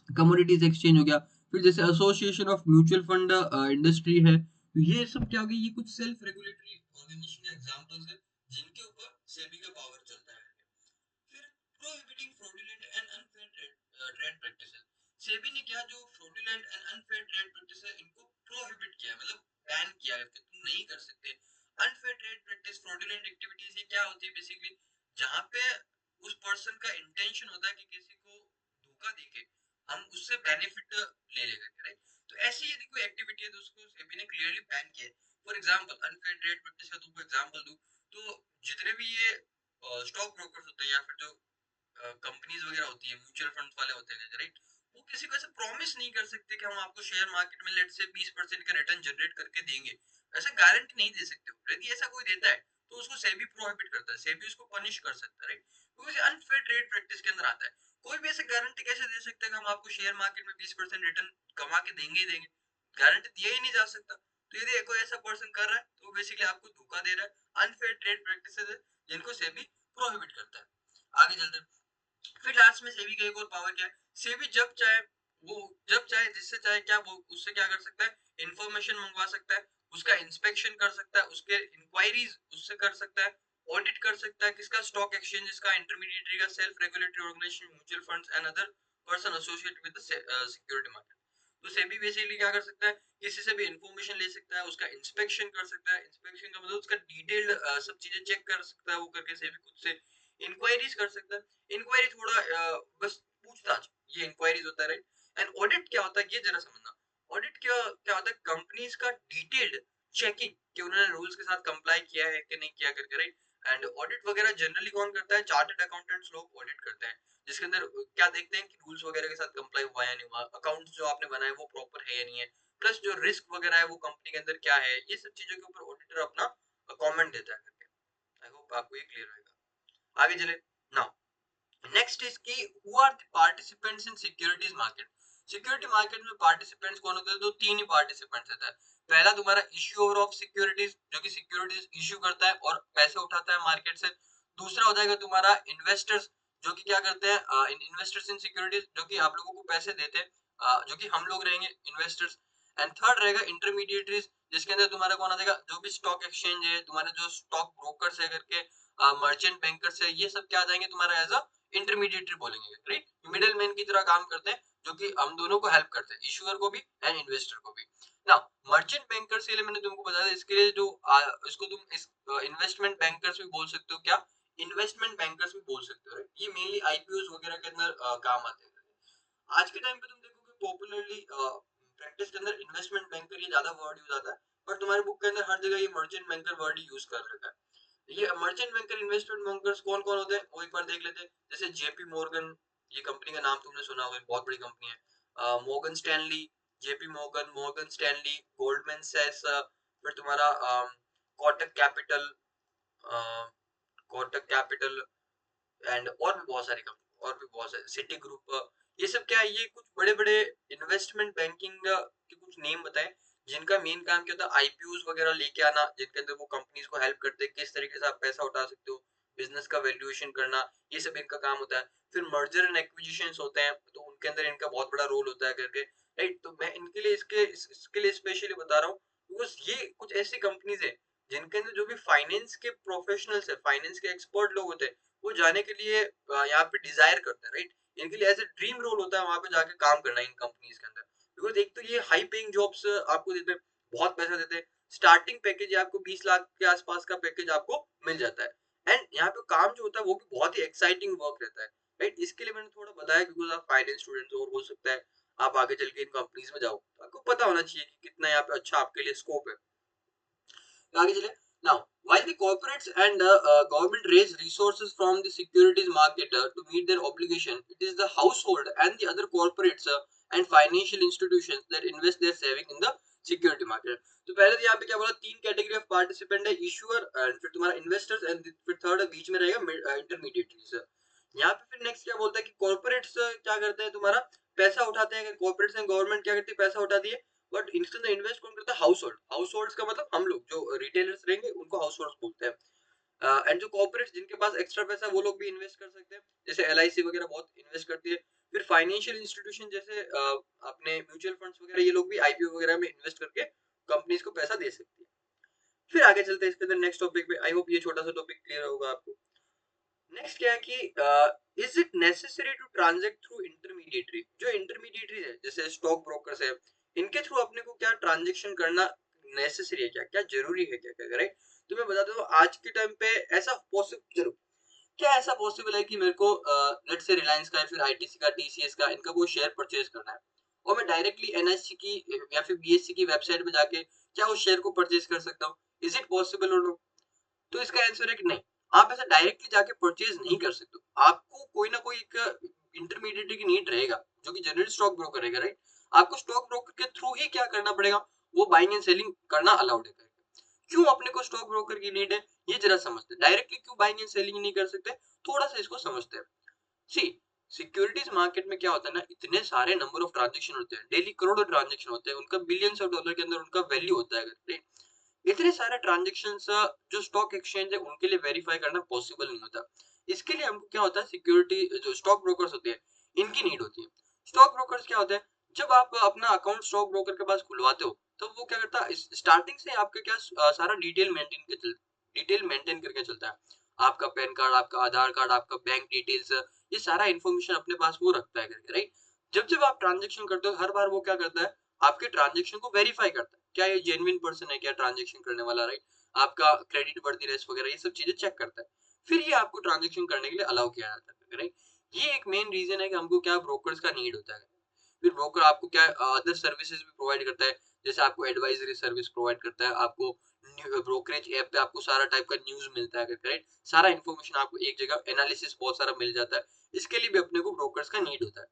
कमोडिटीज एक्सचेंज हो गया, फिर जैसे association of mutual fund industry है। तो ये सब क्या हो गया, ये कुछ सेल्फ रेगुलेटरी ऑर्गेनाइजेशन के एग्जांपल्स है जिनके ऊपर सेबी का पावर चलता है। फिर prohibiting fraudulent and unfair trade practices. SEBI ने क्या, जो fraudulent and unfair trade practice है इनको प्रोहिबिट किया, मतलब बैन किया है कि तुम नहीं कर सकते। Unfair trade practice, fraudulent activities, ये क्या होती है बेसिकली, जहां पे उस पर्सन का इंटेंशन होता है कि किसी को धोखा देके हम उससे बेनिफिट ले लेगा, राइट। तो ऐसी यदि कोई एक्टिविटी है तो उसको सेबी ने क्लियरली बैन किया है। For example unfair trade practice का तुमको एग्जांपल दूं तो जितने भी ये स्टॉक ब्रोकर्स होते हैं या फिर जो कंपनीज वगैरह होती है, म्यूचुअल फंड वाले होते हैं, राइट, वो किसी को ऐसा प्रॉमिस नहीं कर सकते कि हम आपको शेयर मार्केट में लेट से 20% का रिटर्न जनरेट करके देंगे। ऐसा गारंटी नहीं दे सकते हो। यदि ऐसा कोई देता है तो उसको सेबी प्रोहिबिट करता है, सेबी उसको पनिश कर सकता है, राइट, क्योंकि अनफेयर ट्रेड प्रैक्टिस के अंदर आता है। कोई भी ऐसे गारंटी कैसे दे सकता है कि हम आपको शेयर मार्केट में 20% रिटर्न कमा के देंगे ही देंगे, गारंटी दिया ही नहीं जा सकता। तो यदि कोई ऐसा पर्सन कर रहा है तो बेसिकली आपको धोखा दे रहा है। अनफेयर ट्रेड प्रैक्टिसेस है जिनको सेबी प्रोहिबिट करता है। आगे चलते हैं। फिर लास्ट में सेबी का एक और पावर क्या है, सेबी जब चाहे जिससे चाहे क्या वो उससे क्या कर सकता है, इंफॉर्मेशन मंगवा सकता है, उसका इंस्पेक्शन कर सकता है, उसके इंक्वायरीज उससे कर सकता है, ऑडिट कर सकता है किसका, स्टॉक एक्सचेंजेस का, इंटरमीडिएटरी का, self regulatory organisation, mutual funds and other person associated with the security market. तो सेबी बेसिकली क्या कर सकता है, किसी से भी इंफॉर्मेशन ले सकता है, उसका इंस्पेक्शन कर सकता है, इंस्पेक्शन का मतलब उसका डिटेल्ड सब चीजें चेक कर सकता है वो करके सेबी खुद से, इंक्वायरीज कर सकता है। इंक्वायरी थोड़ा बस पूछताछ, ये इंक्वायरीज होता है, राइट। एंड ऑडिट क्या होता है ये जरा समझना। ऑडिट क्या क्या होता है, कंपनीज का डिटेल्ड चेकिंग कि उन्होंने रूल्स के साथ कंप्लाई किया है कि नहीं किया करके, राइट। एंड ऑडिट वगैरह जनरली कौन करता है, चार्टर्ड अकाउंटेंट्स लोग ऑडिट करते हैं, जिसके अंदर क्या देखते हैं कि रूल्स वगैरह के साथ कंप्लाई हुआ है या नहीं हुआ, अकाउंट्स जो आपने बनाए वो प्रॉपर है या नहीं है, प्लस जो रिस्क वगैरह है वो कंपनी के अंदर क्या है, ये सब चीजों के ऊपर ऑडिटर अपना कमेंट देता है करके। आई होप आपको ये क्लियर होगा। आगे चले। नाउ नेक्स्ट इज की who are the participants in securities market. Security market में पार्टिसिपेंट्स कौन होते हैं, तो तीन ही पार्टिसिपेंट्स होता है। पहला तुम्हारा इश्यूअर ऑफ सिक्योरिटीज, जो कि सिक्योरिटीज इश्यू करता है और पैसे उठाता है मार्केट से। दूसरा हो जाएगा तुम्हारा इन्वेस्टर्स, जो कि क्या करते हैं, इन्वेस्टर्स इन सिक्योरिटीज, जो कि आप लोगों को पैसे देते हैं, जो कि हम लोग रहेंगे इन्वेस्टर्स। एंड थर्ड रहेगा इंटरमीडिएटरीज, जिसके अंदर तुम्हारा कौन आ जाएगा, जो भी स्टॉक एक्सचेंज है, तुम्हारे जो स्टॉक ब्रोकर्स है करके, मर्चेंट बैंकर्स है, ये सब क्या आ जाएंगे तुम्हारा एज अ इंटरमीडिएटरी बोलेंगे, राइट, मिडिल मैन की तरह काम करते हैं, जो कि हम दोनों को हेल्प करते हैं, इशूअर को भी एंड इन्वेस्टर को भी। नाउ मर्चेंट बैंकर्स के लिए मैंने तुमको बताया, इसके लिए जो इसको तुम इस इन्वेस्टमेंट बैंकर्स भी बोल सकते हो, क्या, इन्वेस्टमेंट बैंकर्स भी बोल सकते हो, right? ये मेनली आईपीओस वगैरह के अंदर काम आते हैं। आज के टाइम पे तुम देखोगे पॉपुलरली प्रैक्टिस के अंदर इन्वेस्टमेंट बैंकर ये ज्यादा वर्ड यूज आता है, पर तुम्हारे बुक के अंदर हर जगह ये मर्चेंट बैंकर वर्ड यूज कर रखा है। ये मर्चेंट बैंकर इन्वेस्टमेंट बैंकर्स कौन कौन होते हैं वो एक बार देख लेते हैं। जैसे जेपी मॉर्गन, ये कंपनी का नाम तुमने सुना होगा, बहुत बड़ी कंपनी है। Morgan Stanley, JP Morgan, Morgan Stanley, Goldman सैक्स, फिर तुम्हारा Kotak capital, Kotak capital and और भी बहुत सारी कंपनी, और भी बहुत सारे, सिटी ग्रुप, ये सब क्या है, ये कुछ बड़े बड़े इन्वेस्टमेंट बैंकिंग के कुछ नेम बताए, जिनका मेन काम क्या होता है, आईपीओस वगैरह लेके आना, जिनके अंदर वो कंपनीज को हेल्प करते हैं किस तरीके से आप पैसा उठा सकते हो, बिजनेस का वैल्यूएशन करना, ये सब इनका काम होता है। फिर मर्जर एंड एक्विजिशंस होते हैं, तो उनके अंदर इनका बहुत बड़ा रोल होता है करके, राइट। तो मैं इनके लिए इसके लिए स्पेशली बता रहा हूँ, बिकॉज ये कुछ ऐसी कंपनीज है जिनके अंदर जो भी फाइनेंस के प्रोफेशनल्स है, फाइनेंस के एक्सपर्ट लोग होते हैं, वो जाने के लिए यहाँ पे डिजायर करते हैं, राइट। इनके लिए एज ए ड्रीम रोल होता है वहां पे जाके काम करना इन कंपनीज के अंदर, बिकॉज एक तो ये हाई पेइंग जॉब्स आपको देते हैं, बहुत पैसा देते हैं। स्टार्टिंग पैकेज आपको 20 लाख के आसपास का पैकेज आपको मिल जाता है। एंड यहाँ पे काम जो होता है वो भी बहुत ही एक्साइटिंग वर्क रहता है, राइट। इसके लिए मैंने थोड़ा बताया बिकॉज आप फाइनेंस स्टूडेंट हो, और हो सकता है आप आगे चल के इन कंपनीज में जाओ, तो आपको पता होना चाहिए कि कितना यहाँ पे अच्छा आपके लिए स्कोप है। आगे चले। Now, while the corporates and government raise resources from the securities market to meet their obligation, it is the household and the other corporates and financial institutions that invest their saving in the security market. तो पहले तो यहाँ पे क्या बोला, तीन category of participant है, issuer, फिर तुम्हारा इन्वेस्टर्स, एंड फिर थर्ड बीच में रहेगा इंटरमीडिएटरीज। यहाँ पे फिर नेक्स्ट क्या बोलता है कि कॉर्पोरेट्स क्या करते हैं, तुम्हारा पैसा उठाते हैं, कॉर्पोरेट्स एंड गवर्नमेंट क्या करती है, पैसा उठाती है, बट इसके अंदर इन्वेस्ट कौन करता है, हाउस होल्ड। हाउस होल्ड का मतलब हम लोग जो रिटेलर्स रहेंगे उनको हाउस होल्ड बोलते हैं। एंड जो कॉर्पोरेट्स जिनके पास एक्स्ट्रा पैसा वो लोग भी इन्वेस्ट कर सकते हैं, जैसे एल वगैरह बहुत इन्वेस्ट करती है। फिर फाइनेंशियल इंस्टीट्यूशन जैसे अपने म्यूचुअल फंड्स वगैरह, ये लोग भी आईपीओ वगैरह में इन्वेस्ट करके कंपनीज को पैसा दे सकती है। फिर आगे चलते हैं इसके अंदर नेक्स्ट टॉपिक पे। आई होप ये छोटा सा टॉपिक क्लियर होगा आपको। नेक्स्ट क्या है कि is it necessary to transact through intermediary? जो इंटरमीडिएटरी है जैसे स्टॉक ब्रोकर्स है, इनके थ्रू अपने को क्या ट्रांजैक्शन करना नेसेसरी है, क्या क्या जरूरी है, क्या क्या करें? तो मैं बताता हूँ आज के टाइम पे ऐसा पॉसिबल, क्या ऐसा पॉसिबल है कि मेरे को लेट्स से रिलायंस का या फिर आईटीसी का, टीसीएस का, इनका कोई शेयर परचेज करना है और मैं डायरेक्टली एनएससी की या फिर बीएससी की वेबसाइट पे जाके क्या उस शेयर को परचेज कर सकता हूँ? इज इट पॉसिबल और नो? तो इसका आंसर है कि नहीं, आप ऐसा डायरेक्टली जाके परचेज नहीं कर सकते। आपको कोई ना कोई एक इंटरमीडिएटरी की नीड रहेगा जो कि जनरल स्टॉक ब्रोकर रहेगा, राइट? आपको स्टॉक ब्रोकर के थ्रू ही क्या करना पड़ेगा, वो बाइंग एंड सेलिंग करना अलाउड है। क्यों अपने को स्टॉक ब्रोकर की नीड है, ये जरा समझते हैं। डायरेक्टली क्यों बाइंग एंड सेलिंग नहीं कर सकते, थोड़ा सा इसको समझते हैं। सी, सिक्योरिटीज मार्केट में क्या होता है ना, इतने सारे नंबर ऑफ ट्रांजेक्शन होते हैं, डेली करोड़ों ट्रांजेक्शन होते हैं, उनका बिलियंस ऑफ डॉलर के अंदर उनका वैल्यू होता है, राइट? इतने सारे ट्रांजेक्शन जो स्टॉक एक्सचेंज है उनके लिए वेरीफाई करना पॉसिबल नहीं होता। इसके लिए हमको क्या होता है, सिक्योरिटी जो स्टॉक ब्रोकर्स होते हैं इनकी नीड होती है। स्टॉक ब्रोकर्स क्या होते हैं, जब आप अपना अकाउंट स्टॉक ब्रोकर के पास खुलवाते हो तो वो क्या करता है, स्टार्टिंग से आपके क्या सारा डिटेल मेंटेन करके चलता है। आपका पैन कार्ड, आपका आधार कार्ड, आपका बैंक डिटेल्स, ये सारा इन्फॉर्मेशन अपने पास वो रखता है करके, राइट? जब जब आप ट्रांजेक्शन करते हो हर बार वो क्या करता है, आपके ट्रांजेक्शन को वेरीफाई करता है, क्या ये जेन्युइन पर्सन है क्या ट्रांजेक्शन करने वाला, राइट? आपका क्रेडिट वर्दीनेस वगैरह ये सब चीजें चेक करता है, फिर ये आपको ट्रांजेक्शन करने के लिए अलाउ किया जाता है, राइट? ये एक मेन रीजन है कि हमको क्या ब्रोकर्स का नीड होता है। फिर ब्रोकर आपको क्या अदर सर्विसेज भी प्रोवाइड करता है, जैसे आपको एडवाइजरी सर्विस प्रोवाइड करता है, आपको ब्रोकरेज ऐप पे आपको सारा टाइप का न्यूज मिलता है, राइट? सारा इन्फॉर्मेशन आपको एक जगह, एनालिसिस बहुत सारा मिल जाता है। इसके लिए भी अपने को ब्रोकर्स का नीड होता है,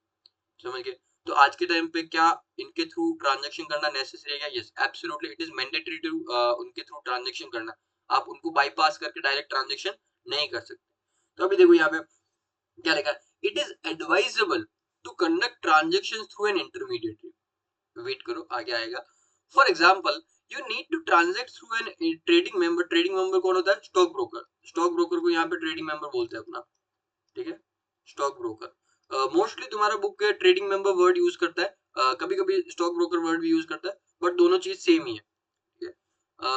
समझ गए? तो आज के टाइम पे क्या इनके थ्रू ट्रांजैक्शन करना नेसेसरी है क्या? Yes, absolutely it is mandatory to उनके थ्रू ट्रांजैक्शन करना। आप उनको बाईपास करके डायरेक्ट ट्रांजैक्शन नहीं कर सकते। तो अभी देखो यहाँ पे क्या लिखा है, it is advisable to conduct transaction through an intermediary. Wait करो आगे आएगा। For example, you need to transact through an trading member. Trading member कौन होता है? Stock broker. स्टॉक ब्रोकर को यहाँ पे ट्रेडिंग मेंबर बोलते हैं अपना, ठीक है? स्टॉक ब्रोकर मोस्टली तुम्हारा book trading member word use करता है, कभी कभी स्टॉक ब्रोकर वर्ड भी यूज करता है, बट दोनों चीज सेम ही है, ठीक है?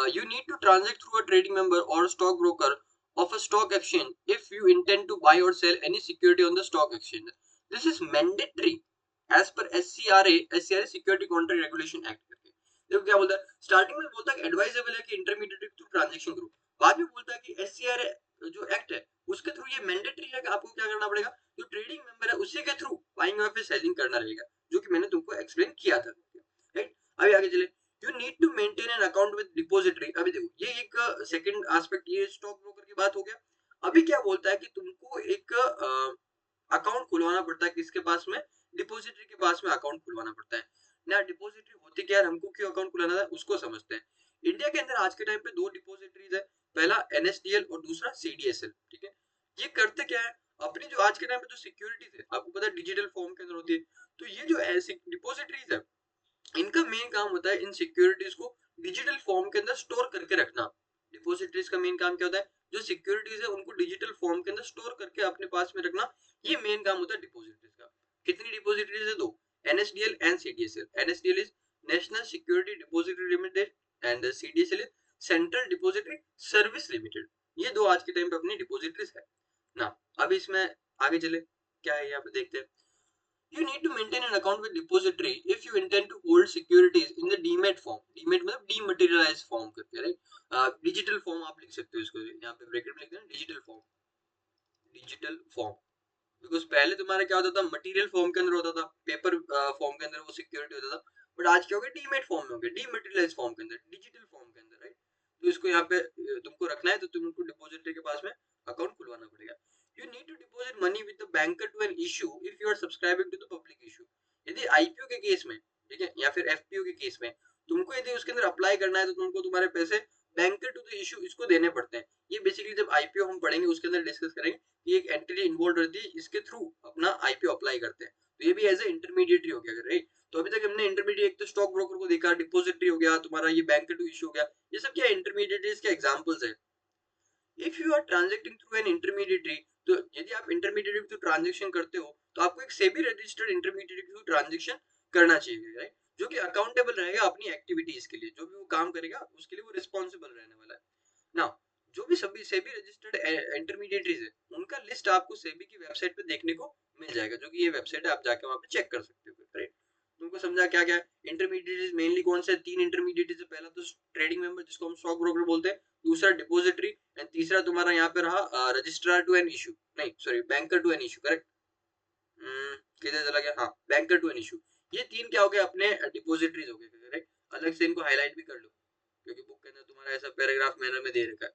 You need to transact through a trading member or stockbroker of a stock exchange if you intend to buy or sell any security on the stock exchange. This is mandatory as per SCRA Security Contract Regulation Act करके। देखो क्या बोलता है, starting में बोलता है advisable है कि इंटरमीडिएट थ्रू ट्रांजेक्शन करो, बाद में बोलता है कि SCRA जो एक्ट है उसके थ्रू ये मैंडेटरी है कि आपको क्या करना पड़ेगा, जो ट्रेडिंग मेंबर है उसी के थ्रू बाइंग और फिर सेलिंग करना रहेगा, जो कि मैंने तुमको एक्सप्लेन किया था, राइट? अभी आगे चले। You need to maintain an account with depository. अभी देखो ये एक सेकंड एस्पेक्ट, ये स्टॉक ब्रोकर की बात हो गया। अभी क्या बोलता है कि तुमको एक अकाउंट खुलवाना पड़ता है, किसके पास में? डिपॉजिटरी के पास में अकाउंट खुलवाना पड़ता है ना। डिपॉजिटरी होती क्या है, हमको क्यों अकाउंट खुलाना है उसको समझते हैं। इंडिया के अंदर आज के टाइम पे दो डिपॉजिटरीज है, पहला एनएसडीएल और दूसरा सीडीएसएल, ठीक है? ये करते क्या है, अपनी जो आज के टाइम पे जो सिक्योरिटीज है आपको पता है डिजिटल फॉर्म के अंदर होती है, तो ये जो डिपॉजिटरीज है इनका मेन काम होता है इन सिक्योरिटीज को डिजिटल फॉर्म के अंदर स्टोर करके रखना। डिपॉजिटरीज का मेन काम क्या होता है, जो सिक्योरिटीज है उनको डिजिटल फॉर्म के अंदर स्टोर करके अपने पास में रखना, ये मेन काम होता है डिपॉजिटरीज का। कितनी डिपॉजिटरीज है? दो, NSDL and CDSL. NSDL is national security depository limited and CDSL is central depository service limited. ये दो आज के टाइम पे अपनी डिपॉजिटरीज है ना। अब इसमें आगे चले, क्या है यहाँ पे देखते हैं। You need to maintain an account with depository if you intend to hold securities in the demat form. Demat मतलब dematerialized form करके, राइट? डिजिटल फॉर्म आप लिख सकते हो इसको, यहाँ पे ब्रैकेट में लिख देना digital form, digital form. Because पहले तुम्हारा क्या होता था, मटेरियल फॉर्म के अंदर होता था, पेपर फॉर्म के अंदर वो सिक्योरिटी होता था, बट आज क्या हो गया, डीमेट फॉर्म में हो गया, डीमेटेरियलाइज फॉर्म के अंदर, डिजिटल फॉर्म के अंदर, राइट? तो इसको यहाँ पे तुमको रखना है तो तुमको डिपॉजिटरी के पास में अकाउंट खुलवाना पड़ेगा। You need to deposit money with the banker to an issue if you are subscribing to the public issue. यदि आईपीओ के केस में, ठीक है, या फिर एफपीओ के केस में तुमको यदि उसके अंदर अप्लाई करना है तो तुमको तुम्हारे पैसे बैंकर टू द इशू इसको देने पड़ते हैं। ये बेसिकली जब आईपीओ हम पढ़ेंगे उसके अंदर डिस्कस करेंगे, ये एक एंटिटी इन्वॉल्व रहती है, इसके थ्रू अपना आईपीओ अप्लाई करते हैं, तो ये भी एज ए इंटरमीडिएटरी हो गया, राइट? तो अभी तक हमने इंटरमीडिएट एक तो स्टॉक ब्रोकर को देखा, डिपॉजिटरी हो गया तुम्हारा, ये बैंक टू इशू हो गया, ये सब क्या इंटरमीडिएटरीज के एग्जांपल्स है। If you are transacting through an intermediary, तो यदि आप इंटरमीडिएटरी थ्रू ट्रांजैक्शन करते हो तो आपको एक सेबी रजिस्टर्ड इंटरमीडिएट के थ्रू ट्रांजेक्शन करना चाहिए, राइट, जो कि अकाउंटेबल रहेगा अपनी एक्टिविटीज के लिए, जो भी वो काम करेगा उसके लिए वो रिस्पॉन्सिबल रहने वाला है। नाउ जो भी सभी सेबी रजिस्टर्ड इंटरमीडिएटरीज है उनका लिस्ट आपको सेबी की वेबसाइट पे देखने को मिल जाएगा, जो कि ये वेबसाइट है, आप जाके वहां पे चेक कर सकते हो, राइट। तुमको समझा क्या क्या इंटरमीडिएटरीज मेनली कौन से तीन इंटरमीडिएटरीज है? पहला तो ट्रेडिंग मेंबर जिसको हम स्टॉक ब्रोकर बोलते हैं, दूसरा डिपॉजिटरी, एंड तीसरा तुम्हारा यहाँ पे रहा रजिस्ट्रार टू एन इशू, नहीं sorry banker to an issue, correct. किधर चला गया, हाँ बैंकर टू एन इशू। ये तीन क्या हो गए अपने डिपॉजिटरीज हो गए, करेक्ट। अलग से इनको हाईलाइट भी कर लो क्योंकि बुक के अंदर तुम्हारा ऐसा पैराग्राफ मैनर में दे रखा है।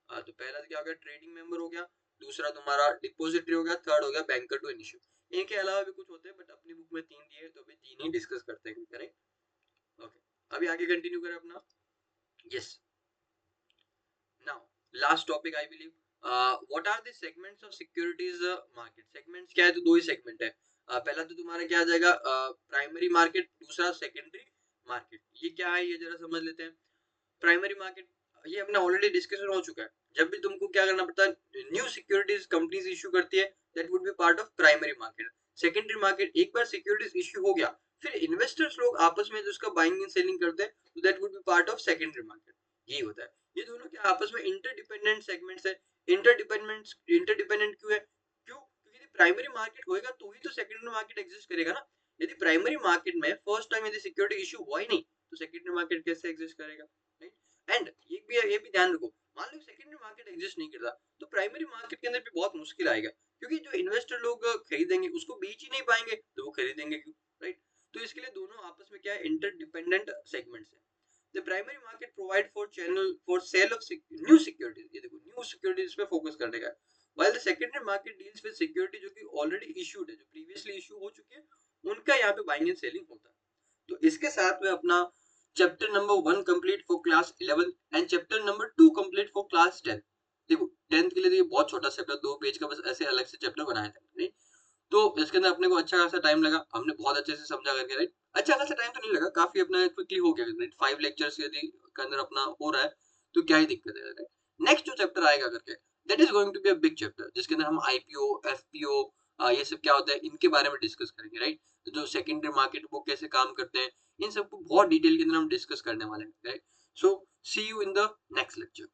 तो पहला क्या हो गया, ट्रेडिंग मेंबर हो गया, दूसरा तुम्हारा डिपॉजिटरी हो गया, थर्ड हो गया बैंकर टू एन इशू। इनके अलावा भी कुछ होते हैं बट अपनी बुक में तीन दिए तो अभी तीन ही डिस्कस करते हैं, करेक्ट। ओके, अभी आगे कंटिन्यू करें अपना। Yes, now last topic I believe, what are the segments of securities market. Segments क्या है, तो दो ही सेगमेंट है। पहला तो तुम्हारा क्या आ जाएगा, प्राइमरी मार्केट, दूसरा सेकेंडरी मार्केट। ये क्या है ये जरा समझ लेते हैं। प्राइमरी मार्केट ये अपना ऑलरेडी डिस्कशन हो चुका है। जब भी तुमको क्या करना पड़ता है, न्यू सिक्योरिटीज कंपनीज इशू करती है, that would be part of primary market. Secondary market, एक बार सिक्योरिटीज इशू हो गया फिर इन्वेस्टर्स लोग आपस में जो उसका बाइंग एंड सेलिंग करते हैं, तो that would be part of secondary market. यही होता है, ये दोनों क्या आपस में इंटरडिपेंडेंट सेगमेंट्स है। इंटरडिपेंडेंट क्यों है, क्यों, क्योंकि यदि प्राइमरी मार्केट होएगा तो ही तो सेकेंडरी मार्केट एग्जिस्ट करेगा ना। यदि प्राइमरी मार्केट में फर्स्ट टाइम यदि सिक्योरिटी इशू हुआ ही नहीं तो सेकेंडरी मार्केट कैसे एग्जिस्ट करेगा। एंड ये भी ध्यान रखो, मान लो सेकेंडरी मार्केट एग्जिस्ट नहीं करता तो प्राइमरी मार्केट के अंदर भी बहुत मुश्किल आएगा, क्योंकि जो इन्वेस्टर लोग खरीदेंगे उसको बेच ही नहीं पाएंगे तो वो खरीदेंगे क्यों, राइट। तो इसके लिए दोनों आपस में क्या है, इंटरडिपेंडेंट सेगमेंट्स है। The primary market provide for channel for sale of new securities, ये देखो न्यू सिक्योरिटीज पे फोकस करने का है। while the secondary market deals with security जो कि ऑलरेडी इशूड है, जो प्रीवियसली इशू हो चुके हैं, उनका यहाँ पे बाइंग एंड सेलिंग होता है। तो इसके साथ में अपना chapter number 1 complete for class 11 and chapter number 2 complete for class 10। देखो 10th के लिए तो ये बहुत छोटा चैप्टर, 2 पेज का बस ऐसे अलग से चैप्टर बनाया था, नहीं। तो इसके अंदर अपने को अच्छा खासा टाइम लगा, हमने बहुत अच्छे से समझा करके, राइट। अच्छा खासा टाइम तो नहीं लगा, काफी अपना क्विकली हो गया, राइट। 5 लेक्चर्स यदि के अंदर अपना हो रहा है तो क्या ही दिक्कत है, राइट। नेक्स्ट जो चैप्टर आएगा करके, that is going to be a big chapter, जिसके अंदर हम आईपीओ, एफपीओ, ये सब क्या होता है इनके बारे में डिस्कस करेंगे, राइट। जो सेकेंडरी मार्केट वो कैसे काम करते हैं, इन सबको बहुत डिटेल के अंदर हम डिस्कस करने वाले हैं, right. So see you in the next lecture.